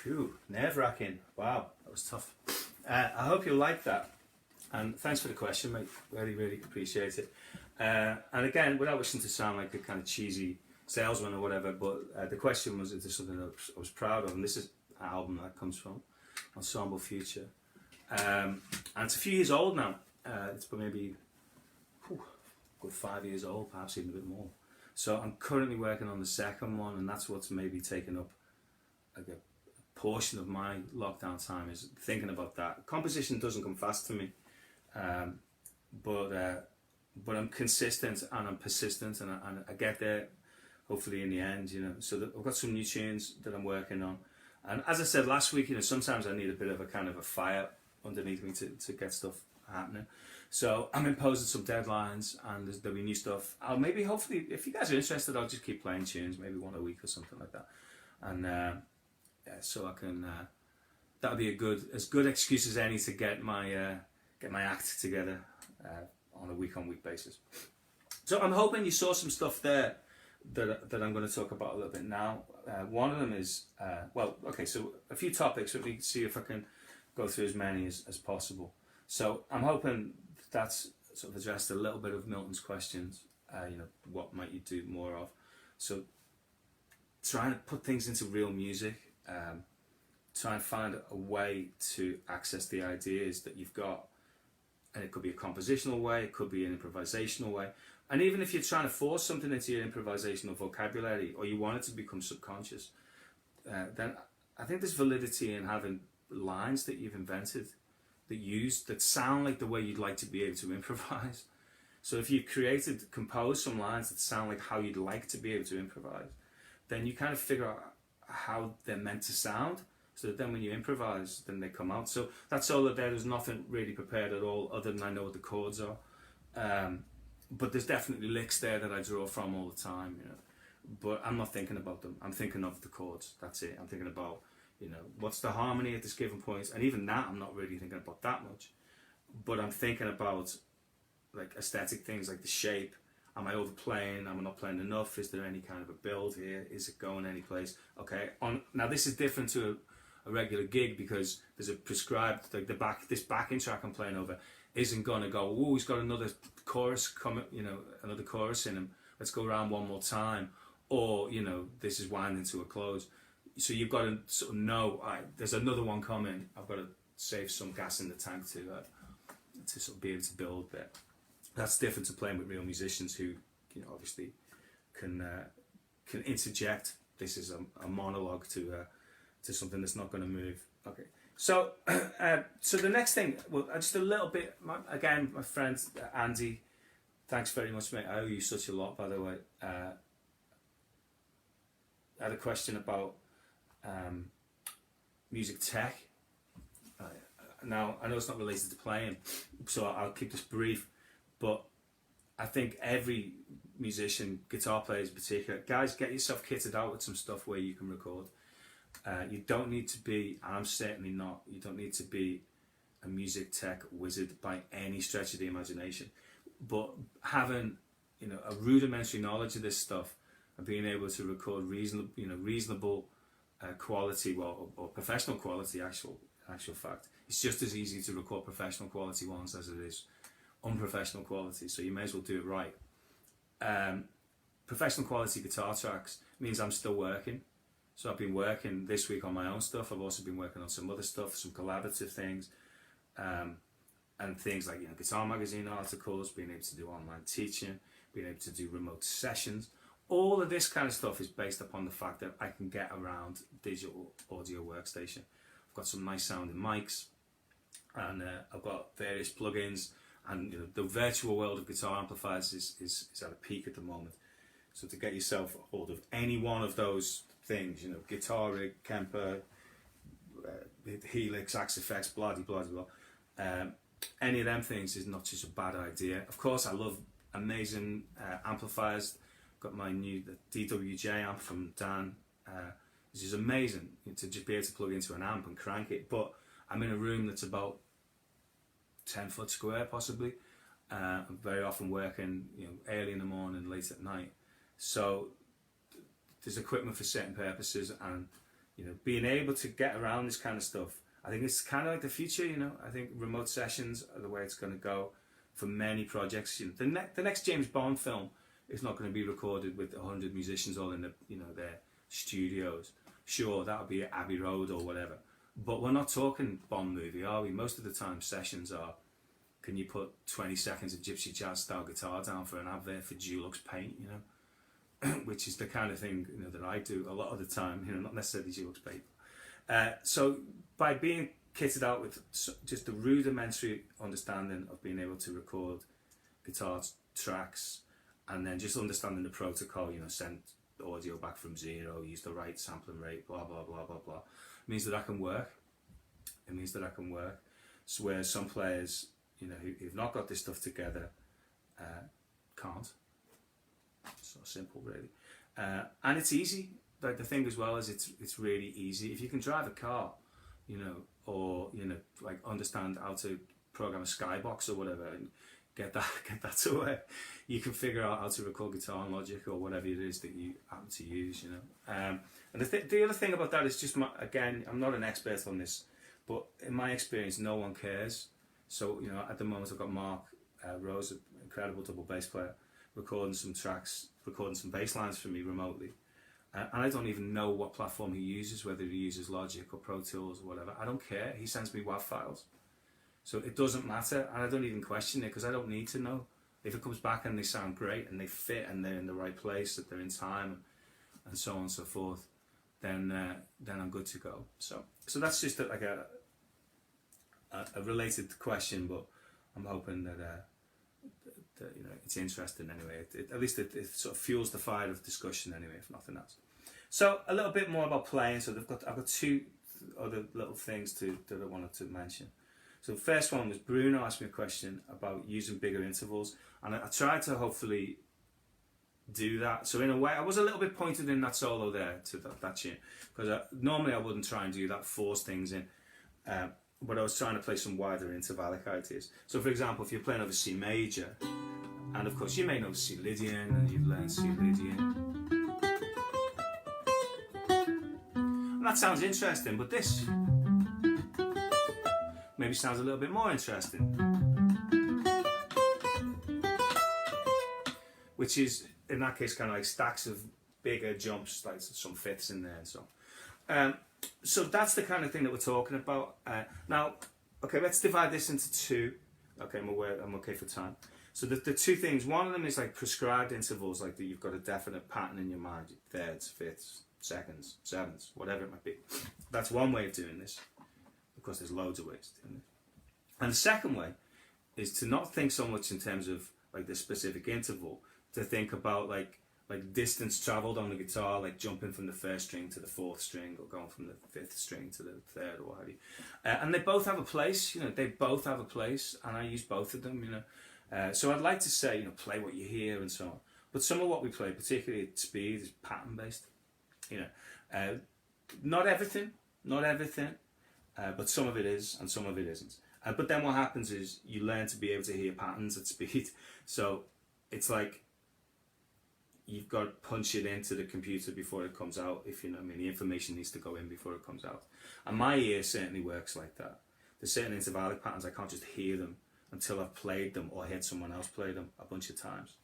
Phew, nerve-wracking. Wow, that was tough. I hope you liked that. And thanks for the question, mate. Really, really appreciate it. And again, without wishing to sound like a kind of cheesy salesman or whatever, but the question was, is there something that I was proud of? And this is an album that comes from, Ensemble Future. And it's a few years old now. It's maybe good 5 years old, perhaps even a bit more. So I'm currently working on the second one, and that's what's maybe taken up like a portion of my lockdown time, is thinking about that. Composition doesn't come fast to me, but I'm consistent and I'm persistent, and I get there hopefully in the end, you know. So I've got some new tunes that I'm working on, and as I said last week, you know, sometimes I need a bit of a kind of a fire underneath me to get stuff happening. So I'm imposing some deadlines, and there'll be new stuff. I'll maybe, hopefully, if you guys are interested, I'll just keep playing tunes, maybe one a week or something like that. And yeah, so I can. That'll be as good excuse as any to get my act together on a week-on-week basis. So I'm hoping you saw some stuff there that I'm going to talk about a little bit now. One of them is well, okay. So a few topics. Let me see if I can go through as many as possible. So I'm hoping that's sort of addressed a little bit of Milton's questions. You know, what might you do more of? So trying to put things into real music, try and find a way to access the ideas that you've got. And it could be a compositional way, it could be an improvisational way. And even if you're trying to force something into your improvisational vocabulary, or you want it to become subconscious, then I think there's validity in having lines that you've invented that sound like the way you'd like to be able to improvise. So if you've composed some lines that sound like how you'd like to be able to improvise, then you kind of figure out how they're meant to sound, so that then when you improvise, then they come out. So that's all that there's nothing really prepared at all, other than I know what the chords are. But there's definitely licks there that I draw from all the time, you know. But I'm not thinking about them. I'm thinking of the chords. That's it. I'm thinking about, you know, what's the harmony at this given point, and even that I'm not really thinking about that much. But I'm thinking about like aesthetic things, like the shape. Am I overplaying? Am I not playing enough? Is there any kind of a build here? Is it going any place? Okay. Now this is different to a regular gig, because there's a prescribed, like this backing track I'm playing over isn't gonna go, oh, he's got another chorus coming, you know, another chorus in him. Let's go around one more time, or you know, this is winding to a close. So you've got to sort of know, there's another one coming. I've got to save some gas in the tank to sort of be able to build there. That's different to playing with real musicians who, you know, obviously can interject. This is a monologue to something that's not going to move. Okay. So, so the next thing, well, just a little bit. Again, my friend Andy, thanks very much, mate. I owe you such a lot, by the way. I had a question about music tech. Now, I know it's not related to playing, so I'll keep this brief. But I think every musician, guitar players in particular, guys, get yourself kitted out with some stuff where you can record. You don't need to be, and I'm certainly not, you don't need to be a music tech wizard by any stretch of the imagination. But having, you know, a rudimentary knowledge of this stuff and being able to record reasonable quality, well, or professional quality, actual fact, it's just as easy to record professional quality ones as it is unprofessional quality. So you may as well do it right. Professional quality guitar tracks means I'm still working. So I've been working this week on my own stuff. I've also been working on some other stuff, some collaborative things, and things like, you know, Guitar Magazine articles, being able to do online teaching, being able to do remote sessions. All of this kind of stuff is based upon the fact that I can get around digital audio workstation. I've got some nice sounding mics, and I've got various plugins, and you know, the virtual world of guitar amplifiers is at a peak at the moment. So to get yourself a hold of any one of those things, you know, Guitar Rig, Kemper, Helix, Axe Effects, blah blah blah. Any of them things is not just a bad idea. Of course, I love amazing amplifiers. Got my new DWJ amp from Dan, which is amazing, you know, to just be able to plug into an amp and crank it. But I'm in a room that's about 10 foot square, possibly. I'm very often working, you know, early in the morning, late at night. So there's equipment for certain purposes, and you know, being able to get around this kind of stuff, I think it's kind of like the future. You know, I think remote sessions are the way it's going to go for many projects. You know, the next James Bond film is not going to be recorded with 100 musicians all in the, you know, their studios. Sure, that'll be at Abbey Road or whatever, but we're not talking Bond movie, are we? Most of the time, sessions are, can you put 20 seconds of gypsy jazz style guitar down for an advert for Dulux paint? You know. Which is the kind of thing, you know, that I do a lot of the time, you know, not necessarily Dulux paper. So by being kitted out with just a rudimentary understanding of being able to record guitar tracks, and then just understanding the protocol, you know, send audio back from zero, use the right sampling rate, blah blah blah blah blah, means that I can work. It means that I can work. So where some players, you know, who've not got this stuff together, can't. So simple, really. And it's easy. Like, the thing as well is it's really easy. If you can drive a car, you know, or, you know, like understand how to program a skybox or whatever, and get that to work, you can figure out how to record guitar on Logic or whatever it is that you happen to use, you know. And the other thing about that is just, again, I'm not an expert on this, but in my experience, no one cares. So, you know, at the moment I've got Mark Rose, an incredible double bass player, recording some tracks, recording some bass lines for me remotely. And I don't even know what platform he uses, whether he uses Logic or Pro Tools or whatever. I don't care. He sends me WAV files. So it doesn't matter, and I don't even question it, because I don't need to know. If it comes back and they sound great and they fit and they're in the right place, that they're in time, and so on and so forth, then I'm good to go. So that's just like a related question, but I'm hoping that you know, it's interesting anyway. At least it sort of fuels the fire of discussion anyway, if nothing else. So a little bit more about playing. So I've got two other little things that I wanted to mention. So the first one was Bruno asked me a question about using bigger intervals, and I tried to hopefully do that. So in a way, I was a little bit pointed in that solo there to that tune, because normally I wouldn't try and do that, force things in, but I was trying to play some wider intervallic ideas. So for example, if you're playing over C major, and of course you may know C Lydian, and you've learned C Lydian, and that sounds interesting, but this maybe sounds a little bit more interesting, which is in that case kind of like stacks of bigger jumps, like some fifths in there and so on. So that's the kind of thing that we're talking about. Now, okay, let's divide this into two. Okay, I'm okay for time. So the two things, one of them is like prescribed intervals, like that you've got a definite pattern in your mind, thirds, fifths, seconds, sevenths, whatever it might be. That's one way of doing this. Of course, there's loads of ways of doing this. And the second way is to not think so much in terms of like the specific interval, to think about like distance travelled on the guitar, like jumping from the first string to the fourth string, or going from the fifth string to the third, or what have you. And they both have a place, they both have a place, and I use both of them, So I'd like to say, play what you hear and so on. But some of what we play, particularly at speed, is pattern based. Not everything, but some of it is, and some of it isn't. But then what happens is you learn to be able to hear patterns at speed. So it's like you've got to punch it into the computer before it comes out, if you know what I mean. The information needs to go in before it comes out. And my ear certainly works like that. There's certain intervallic patterns, I can't just hear them until I've played them or heard someone else play them a bunch of times.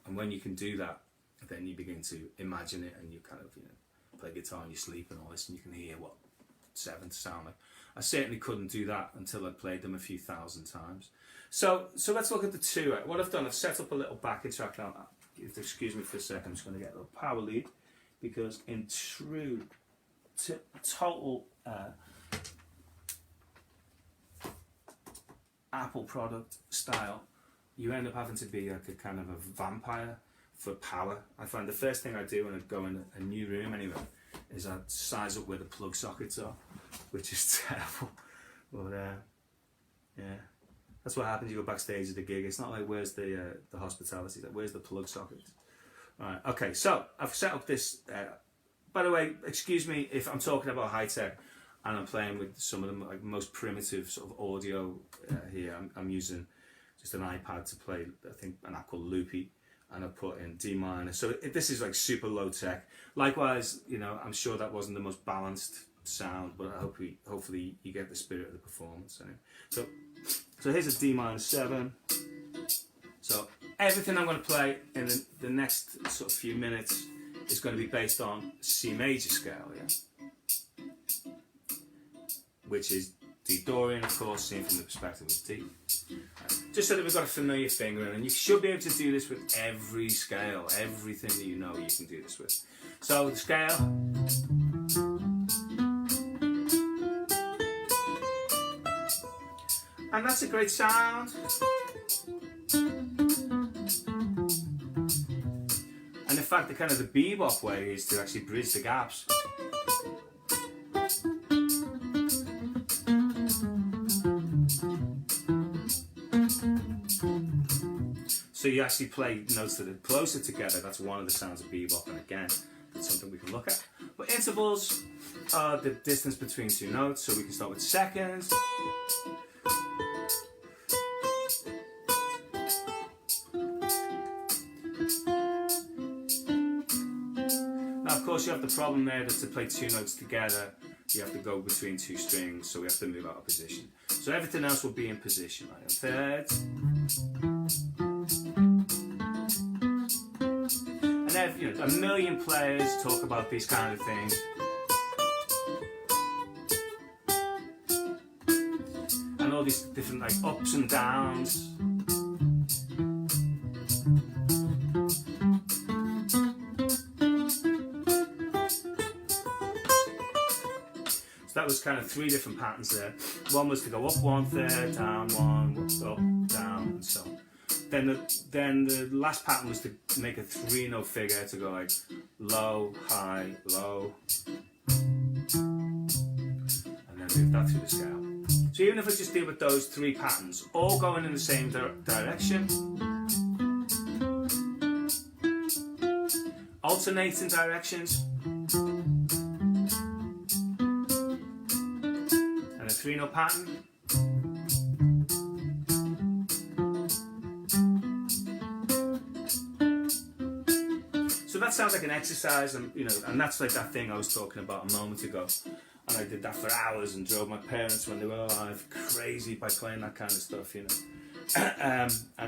And when you can do that, then you begin to imagine it, and you kind of play guitar in your sleep and all this, and you can hear what sevenths sound like. I certainly couldn't do that until I'd played them a few thousand times. So let's look at the two. What I've done, I've set up a little backing track now. If you excuse me for a second, I'm just going to get a little power lead, because in true total Apple product style, you end up having to be like a kind of a vampire for power. I find the first thing I do when I go in a new room anyway is I size up where the plug sockets are, which is terrible. But yeah, that's what happens. You go backstage at the gig. It's not like where's the hospitality, like where's the plug sockets. Alright, okay, so I've set up this. By the way, excuse me if I'm talking about high tech and I'm playing with some of the like most primitive sort of audio here. I'm using just an iPad to play, I think, an app called Loopy, and I put in D minor. So this is like super low tech. Likewise, I'm sure that wasn't the most balanced sound, but hopefully you get the spirit of the performance. Anyway. So here's a D minor 7. So everything I'm going to play in the next sort of few minutes is going to be based on C major scale, yeah, which is D Dorian, of course, seen from the perspective of D. Just so that we've got a familiar finger in, and you should be able to do this with every scale, everything that you know you can do this with. So the scale. And that's a great sound. And in fact, the kind of the bebop way is to actually bridge the gaps. So you actually play notes that are closer together. That's one of the sounds of bebop, and again, that's something we can look at. But intervals are the distance between two notes, so we can start with seconds. Now, of course, you have the problem there that to play two notes together, you have to go between two strings, so we have to move out of position. So everything else will be in position, right? Thirds. And a million players talk about these kind of things. And all these different like ups and downs. So that was kind of 3 different patterns there. One was to go up 1/3, down 1, up, down, and so on. then the last pattern was to make a 3-note figure to go like low, high, low, and then move that through the scale. So even if I just deal with those 3 patterns, all going in the same direction, alternating directions, and a 3-note pattern. So that sounds like an exercise, and and that's like that thing I was talking about a moment ago. And I did that for hours and drove my parents when they were alive crazy by playing that kind of stuff, and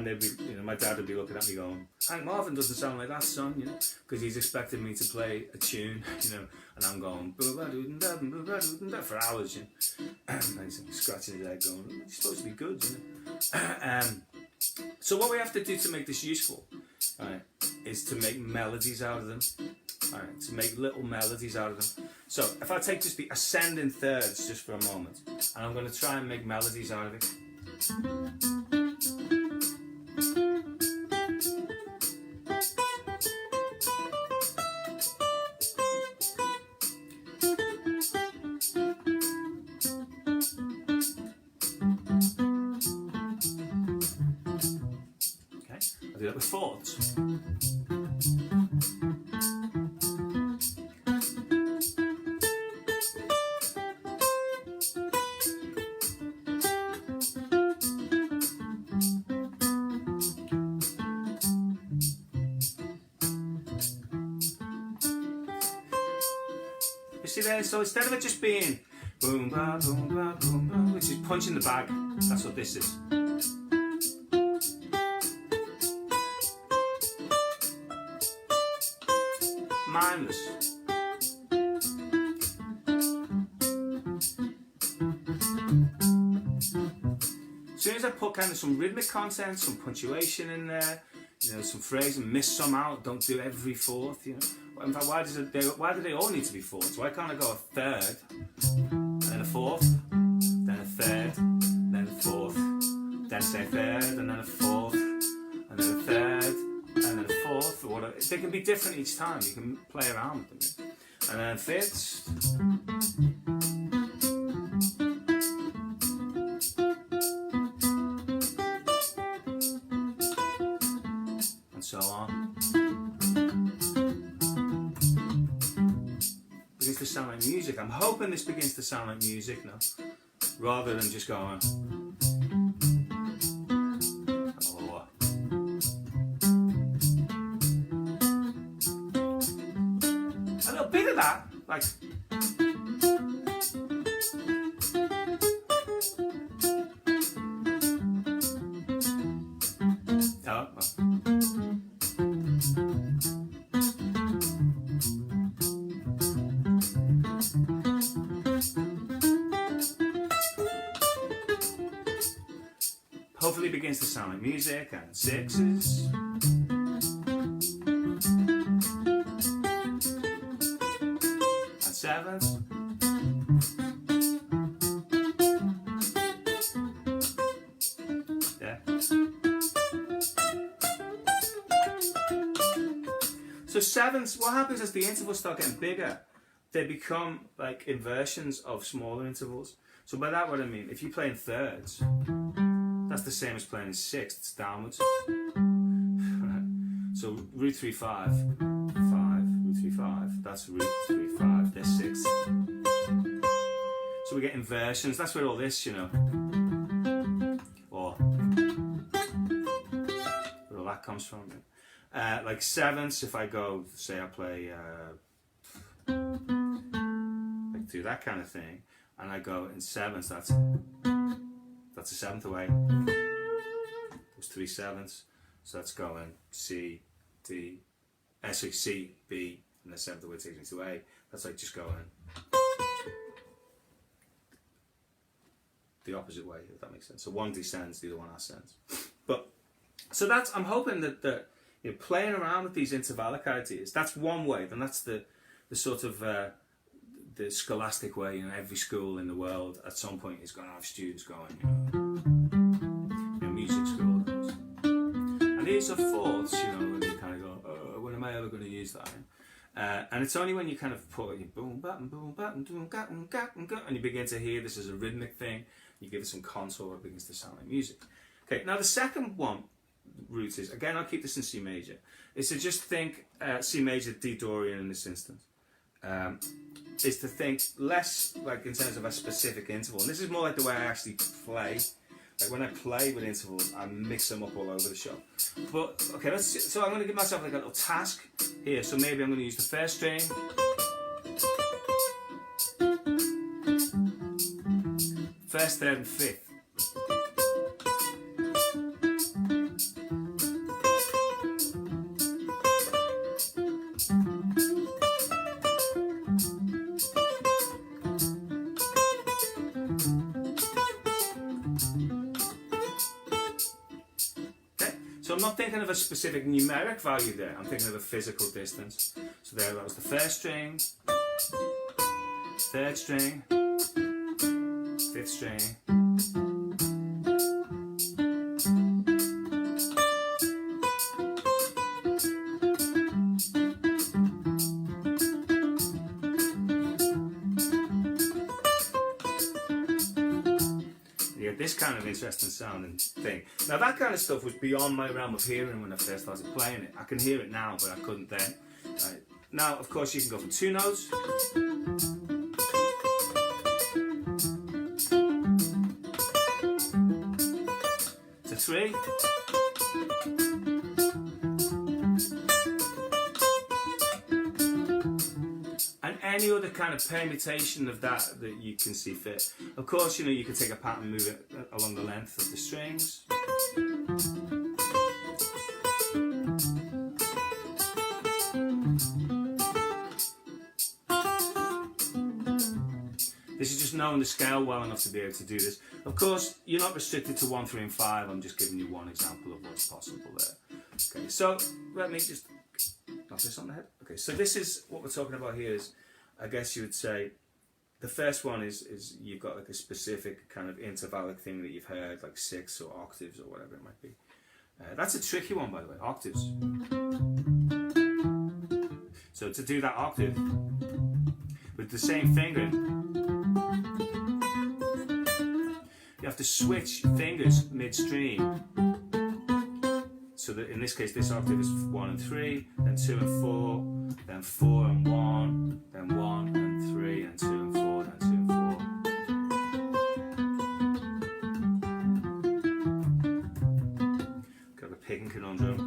they'd be, my dad would be looking at me going, "Hank Marvin doesn't sound like that, son," because he's expecting me to play a tune, and I'm going for hours, and he's scratching his head going, "You're supposed to be good," So what we have to do to make this useful, right, is to make melodies out of them. Alright, to make little melodies out of them. So if I take just the ascending thirds just for a moment, and I'm going to try and make melodies out of it. Okay, I'll do that with fourths. See there, so instead of it just being boom ba boom ba boom ba, which is punching the bag, that's what this is. Mindless. As soon as I put kind of some rhythmic content, some punctuation in there, some phrasing, miss some out, don't do every fourth, In fact, why do they all need to be fourths? Why can't I go a third, and then a fourth, then a third, then a fourth, then say a third, and then a fourth, and then a third, and then a fourth, or whatever. They can be different each time. You can play around with them. And then fifths. And so on. Begins to sound like music. I'm hoping this begins to sound like music now, rather than just going. Oh. A little bit of that, like. Oh. Hopefully it begins to sound like music, and sixes. And sevens. Yeah. So sevens, what happens as the intervals start getting bigger, they become like inversions of smaller intervals. So by that what I mean, if you play in thirds, that's the same as playing in sixths, downwards. So root 3 5, 5, root 3 5, that's root 3 5, there's sixths. So we get inversions, that's where all this, or where all that comes from. Like sevenths, if I go, say I play, like do that kind of thing, and I go in sevenths, that's a seventh away. There's 3 sevenths, so that's going C, D, C, B, and then seventh away takes me to A. That's like just going the opposite way, if that makes sense. So one descends, the other one ascends. But so that's, I'm hoping that playing around with these intervallic ideas, that's one way. Then that's the sort of the scholastic way. Every school in the world at some point is going to have students going, music school. threes or fourths, you know, and you kind of go, oh, when am I ever going to use that? And it's only when you kind of put your boom, bat, and boom, bat, and boom, gat, and gat, and gat, and you begin to hear this as a rhythmic thing, you give it some contour, it begins to sound like music. Okay, now the second one route is, again, I'll keep this in C major, is to just think C major, D Dorian in this instance. Is to think less like in terms of a specific interval. And this is more like the way I actually play. Like when I play with intervals, I mix them up all over the show. But okay, so I'm going to give myself like a little task here. So maybe I'm going to use the first string, first, third, and fifth. So I'm not thinking of a specific numeric value there, I'm thinking of a physical distance. So there, that was the first string, third string, fifth string, this kind of interesting sounding thing. Now that kind of stuff was beyond my realm of hearing when I first started playing it. I can hear it now, but I couldn't then. Right. Now, of course, you can go from 2 notes to 3. Any other kind of permutation of that you can see fit. Of course, you know, you can take a pattern and move it along the length of the strings. This is just knowing the scale well enough to be able to do this. Of course, you're not restricted to 1, 3, and 5. I'm just giving you one example of what's possible there. Okay, so let me just knock this on the head. Okay, so this is what we're talking about here is, I guess you would say, the first one is you've got like a specific kind of intervallic thing that you've heard, like 6 or octaves or whatever it might be. That's a tricky one, by the way, octaves. So to do that octave with the same finger, you have to switch fingers midstream. So that in this case, this octave is 1 and 3, then 2 and 4, then 4 and 1, then 1 and 3, and 2 and 4, then 2 and 4. Got a picking conundrum.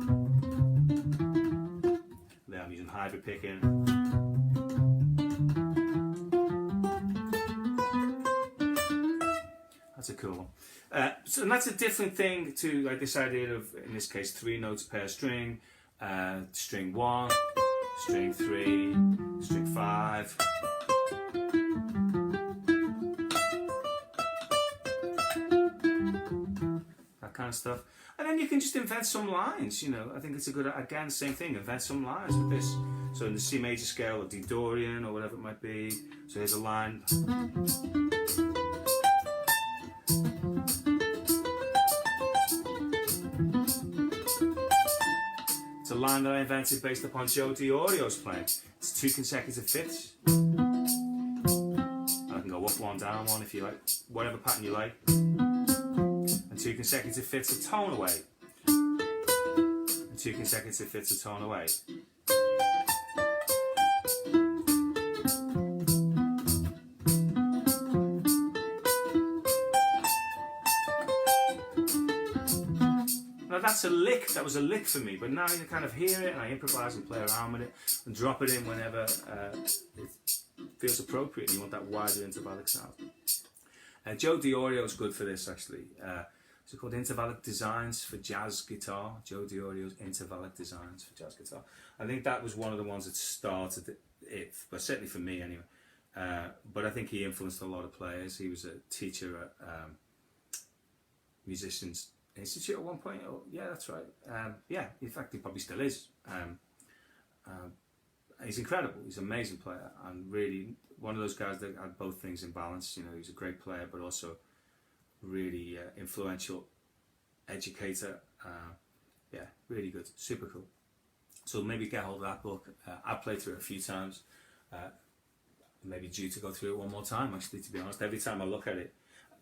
There I'm using hybrid picking. That's a cool one. And that's a different thing to like this idea of, in this case, 3 notes per string, string 1, string 3, string 5. That kind of stuff. And then you can just invent some lines, you know. I think it's a good, again, same thing, invent some lines with this. So in the C major scale or D Dorian or whatever it might be. So here's a line. It's a line that I invented based upon Joe DiOrio's playing. It's 2 consecutive fifths. I can go up 1, down 1 if you like, whatever pattern you like. And 2 consecutive fifths a tone away. And 2 consecutive fifths a tone away. That's a lick, that was a lick for me, but now you kind of hear it and I improvise and play around with it and drop it in whenever it feels appropriate and you want that wider intervallic sound. Joe DiOrio is good for this actually. It's called Intervallic Designs for Jazz Guitar. Joe DiOrio's Intervallic Designs for Jazz Guitar. I think that was one of the ones that started it, but certainly for me anyway. But I think he influenced a lot of players. He was a teacher at Musicians Institute at one point. Oh, yeah, that's right. Yeah, in fact, he probably still is. He's incredible. He's an amazing player, and really one of those guys that had both things in balance. You know, he's a great player, but also really influential educator. Yeah, really good, super cool. So maybe get hold of that book. I've played through it a few times. Maybe due to go through it one more time, actually, to be honest, every time I look at it.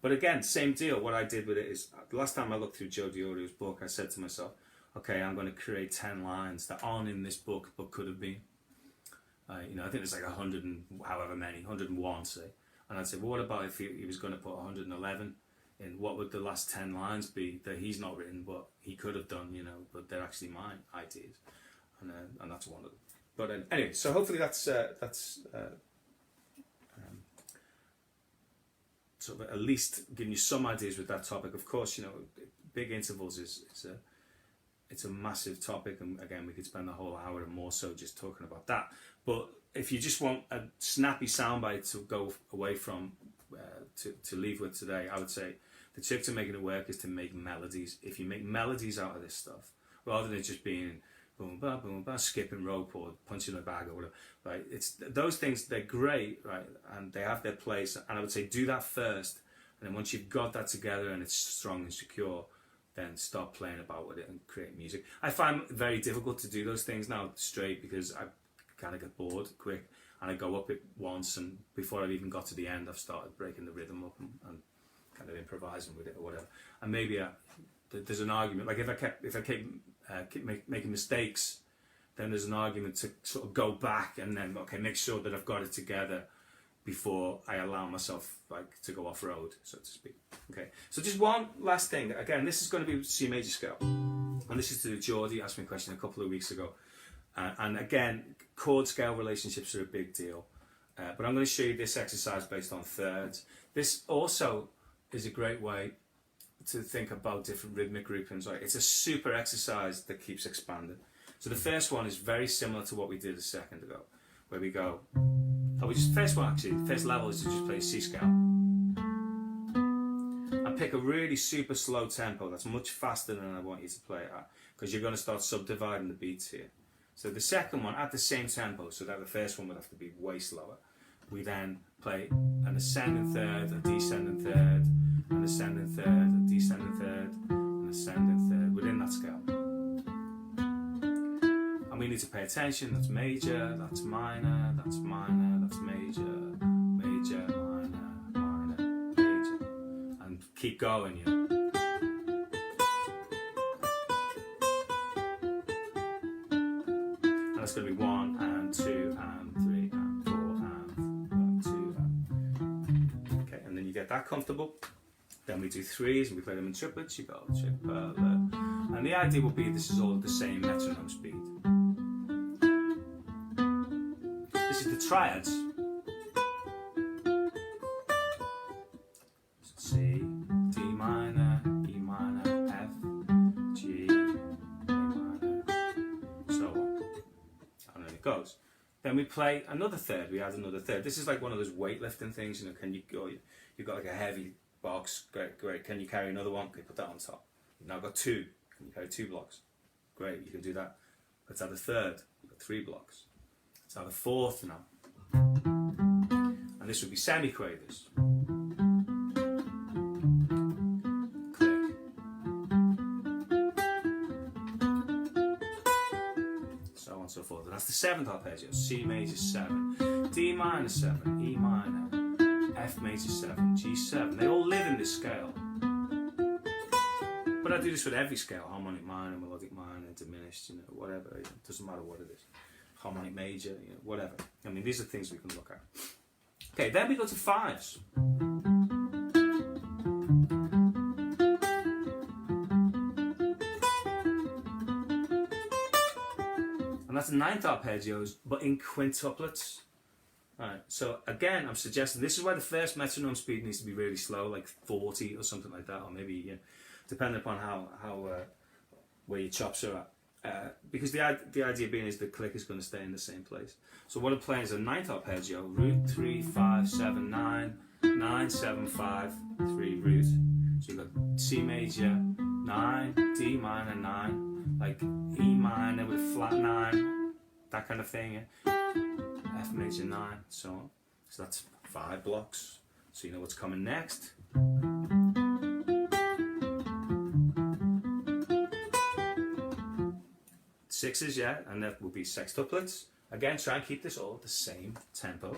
But again, same deal. What I did with it is, the last time I looked through Joe Diorio's book, I said to myself, okay, I'm going to create 10 lines that aren't in this book but could have been. You know, I think there's like 100 and however many, 101 say. And I'd say, well, what about if he was going to put 111 in? What would the last 10 lines be that he's not written but he could have done, you know, but they're actually my ideas. And that's one of them. But anyway, so hopefully that's sort of at least giving you some ideas with that topic. Of course, you know, big intervals it's a massive topic, and again, we could spend the whole hour and more so just talking about that. But if you just want a snappy soundbite to go away from, to leave with today, I would say the trick to making it work is to make melodies. If you make melodies out of this stuff, rather than just being boom ba, skipping rope or punching a bag or whatever, right? It's those things, they're great, right? And they have their place. And I would say do that first, and then once you've got that together and it's strong and secure, then start playing about with it and create music. I find it very difficult to do those things now straight because I kind of get bored quick, and I go up it once, and before I've even got to the end, I've started breaking the rhythm up and kind of improvising with it or whatever. And maybe there's an argument, like if I keep making mistakes, then there's an argument to sort of go back and then make sure that I've got it together before I allow myself to go off road, so to speak. Okay, so just one last thing. Again, this is going to be C major scale, and this is to Geordie. Asked me a question a couple of weeks ago, and again, chord scale relationships are a big deal. But I'm going to show you this exercise based on thirds. This also is a great way to think about different rhythmic groupings. Right? It's a super exercise that keeps expanding. So the first one is very similar to what we did a second ago, where we go. First level is to just play C scale. And pick a really super slow tempo that's much faster than I want you to play it at, because you're going to start subdividing the beats here. So the second one at the same tempo, so that the first one would have to be way slower. We then play an ascending third, a descending third, an ascending third, a descending third, an ascending third within that scale. And we need to pay attention. That's major, that's minor, that's minor, that's major, major, minor, minor, major, and keep going, you know. And that's going to be 1 and 2 and 3 and 4 and 2 and... Okay, and then you get that comfortable. Then we do threes and we play them in triplets. You go triple, and the idea will be this is all at the same metronome speed. This is the triads. C, D minor, E minor, F, G, A minor, so on. And then it goes. Then we play another third. We add another third. This is like one of those weightlifting things. You know, can you go? You've got like a heavy box. Great. Can you carry another one? Okay, put that on top. You've now got 2. Can you carry 2 blocks? Great, you can do that. Let's add a third. You've got 3 blocks. Let's add a fourth now. And this would be semiquavers. Click. So on and so forth. And that's the 7th arpeggio. C major 7, D minor 7, E minor, F major 7, G7. They all live in this scale. But I do this with every scale: harmonic minor, melodic minor, diminished, you know, whatever. It doesn't matter what it is. Harmonic major, you know, whatever. I mean, these are things we can look at. Okay, then we go to 5s. And that's 9th arpeggios, but in quintuplets. Alright, so again, I'm suggesting this is why the first metronome speed needs to be really slow, like 40 or something like that, or maybe, you know, depending upon how where your chops are at. Because the idea being is the click is going to stay in the same place. So what I'm playing is a 9th arpeggio, root 3 5 7 9 9 7 5 3 root. So you've got C major 9, D minor 9, like E minor with flat 9, that kind of thing. Yeah? F major 9, so on. So that's 5 blocks. So you know what's coming next. sixes, yeah, and that will be sextuplets. Again, try and keep this all at the same tempo.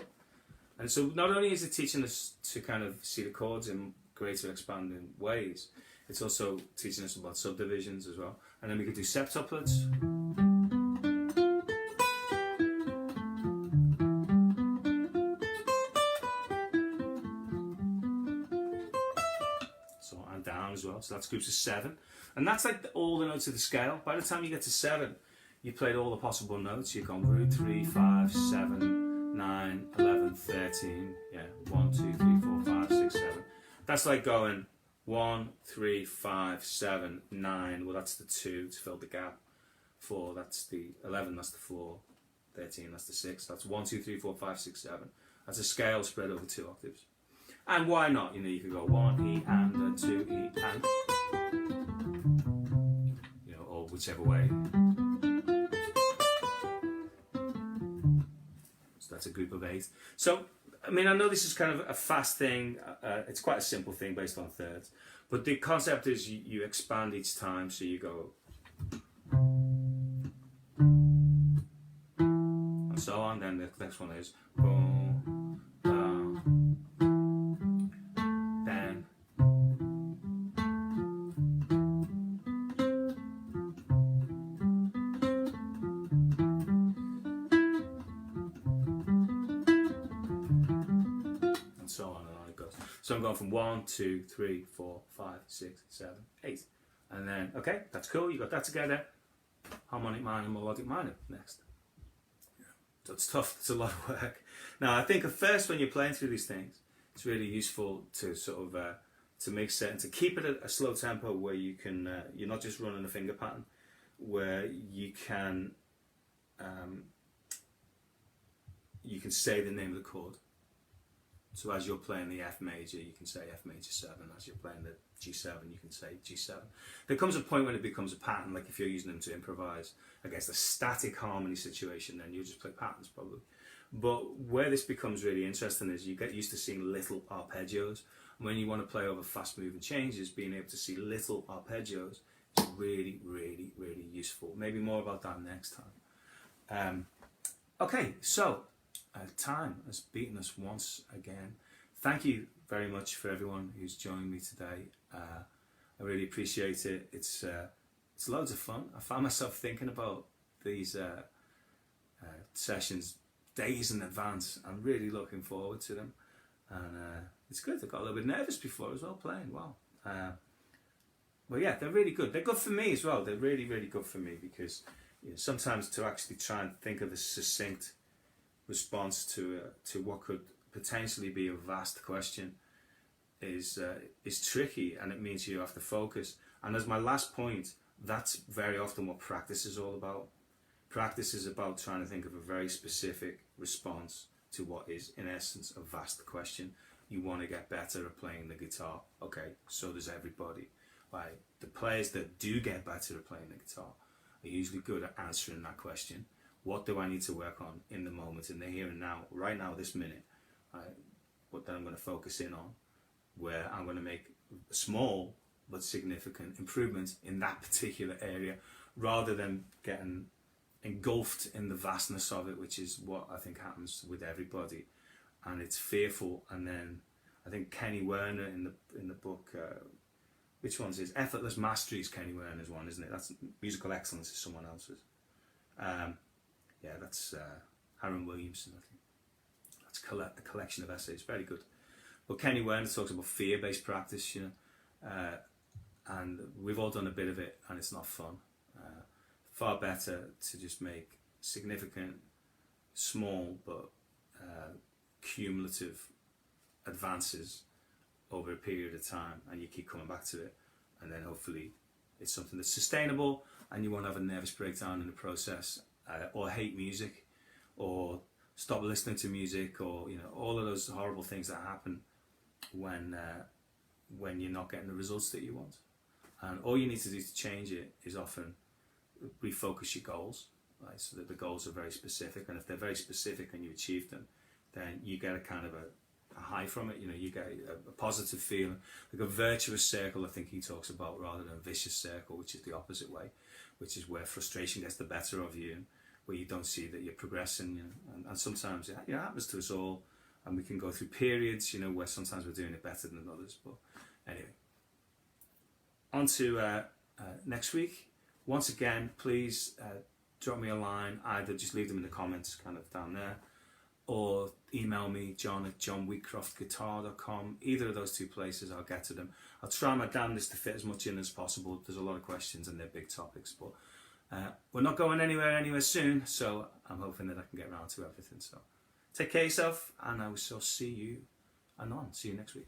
And so not only is it teaching us to kind of see the chords in greater expanding ways, it's also teaching us about subdivisions as well. And then we could do septuplets. So, and down as well. So that's groups of 7. And that's like all the notes of the scale. By the time you get to 7, you played all the possible notes. You've gone root 3, 5, 7, 9, 11, 13. Yeah, 1, 2, 3, 4, 5, 6, 7. That's like going 1, 3, 5, 7, 9. Well, that's the 2 to fill the gap. 4, that's the 11, that's the 4. 13, that's the 6. That's 1, 2, 3, 4, 5, 6, 7. That's a scale spread over 2 octaves. And why not? You know, you could go 1 E and 2 E and, you know, or whichever way. So that's a group of 8. So, I mean, I know this is kind of a fast thing. It's quite a simple thing based on thirds. But the concept is you expand each time. So you go, and so on. Then the next one is boom, down, then, and so on it goes. So I'm going from 1, 2, 3, 4, 5, 6, 7, 8. And then, okay, that's cool, you got that together. Harmonic minor, melodic minor next. So it's tough, it's a lot of work. Now, I think at first when you're playing through these things, it's really useful to sort of, to make certain, to keep it at a slow tempo where you can, you're not just running a finger pattern, where you can say the name of the chord. So as you're playing the F major, you can say F major 7. As you're playing the G7, you can say G7. There comes a point when it becomes a pattern, like if you're using them to improvise against a static harmony situation, then you'll just play patterns probably. But where this becomes really interesting is you get used to seeing little arpeggios. When you want to play over fast moving changes, being able to see little arpeggios is really, really, really useful. Maybe more about that next time. Okay, so time has beaten us once again. Thank you very much for everyone who's joined me today. I really appreciate it. It's loads of fun. I found myself thinking about these sessions days in advance. I'm really looking forward to them, and it's good. I got a little bit nervous before as well playing. Wow. Well, yeah, they're really good. They're good for me as well. They're really, really good for me because sometimes to actually try and think of a succinct response to what could potentially be a vast question is tricky, and it means you have to focus. And as my last point, that's very often what practice is all about. Practice is about trying to think of a very specific response to what is in essence a vast question. You want to get better at playing the guitar. Okay, so does everybody. Right? The players that do get better at playing the guitar are usually good at answering that question. What do I need to work on in the moment, in the here and now, right now, this minute? What then I'm going to focus in on, where I'm going to make small but significant improvements in that particular area, rather than getting engulfed in the vastness of it, which is what I think happens with everybody, and it's fearful. And then I think Kenny Werner in the book, which one's his? Effortless Mastery is Kenny Werner's one, isn't it? That's Musical Excellence is someone else's. Yeah, that's Aaron Williamson, I think. That's a collection of essays, very good. But Kenny Werner talks about fear-based practice, and we've all done a bit of it, and it's not fun. Far better to just make significant, small but cumulative advances over a period of time, and you keep coming back to it, and then hopefully it's something that's sustainable, and you won't have a nervous breakdown in the process, or hate music, or stop listening to music, or all of those horrible things that happen when you're not getting the results that you want. And all you need to do to change it is often refocus your goals, right? So that the goals are very specific, and if they're very specific and you achieve them, then you get a kind of a high from it. You get a positive feeling, like a virtuous circle. I think he talks about, rather than a vicious circle, which is the opposite way. which is where frustration gets the better of you, where you don't see that you're progressing, you know, and sometimes it happens to us all, and we can go through periods, you know, where sometimes we're doing it better than others. But anyway, on to next week. Once again, please drop me a line, either just leave them in the comments kind of down there, or email me, john@johnwheatcroftguitar.com. Either of those two places, I'll get to them. I'll try my damnedest to fit as much in as possible. There's a lot of questions and they're big topics, but we're not going anywhere soon, so I'm hoping that I can get around to everything. So take care of yourself, and I will see you anon. See you next week.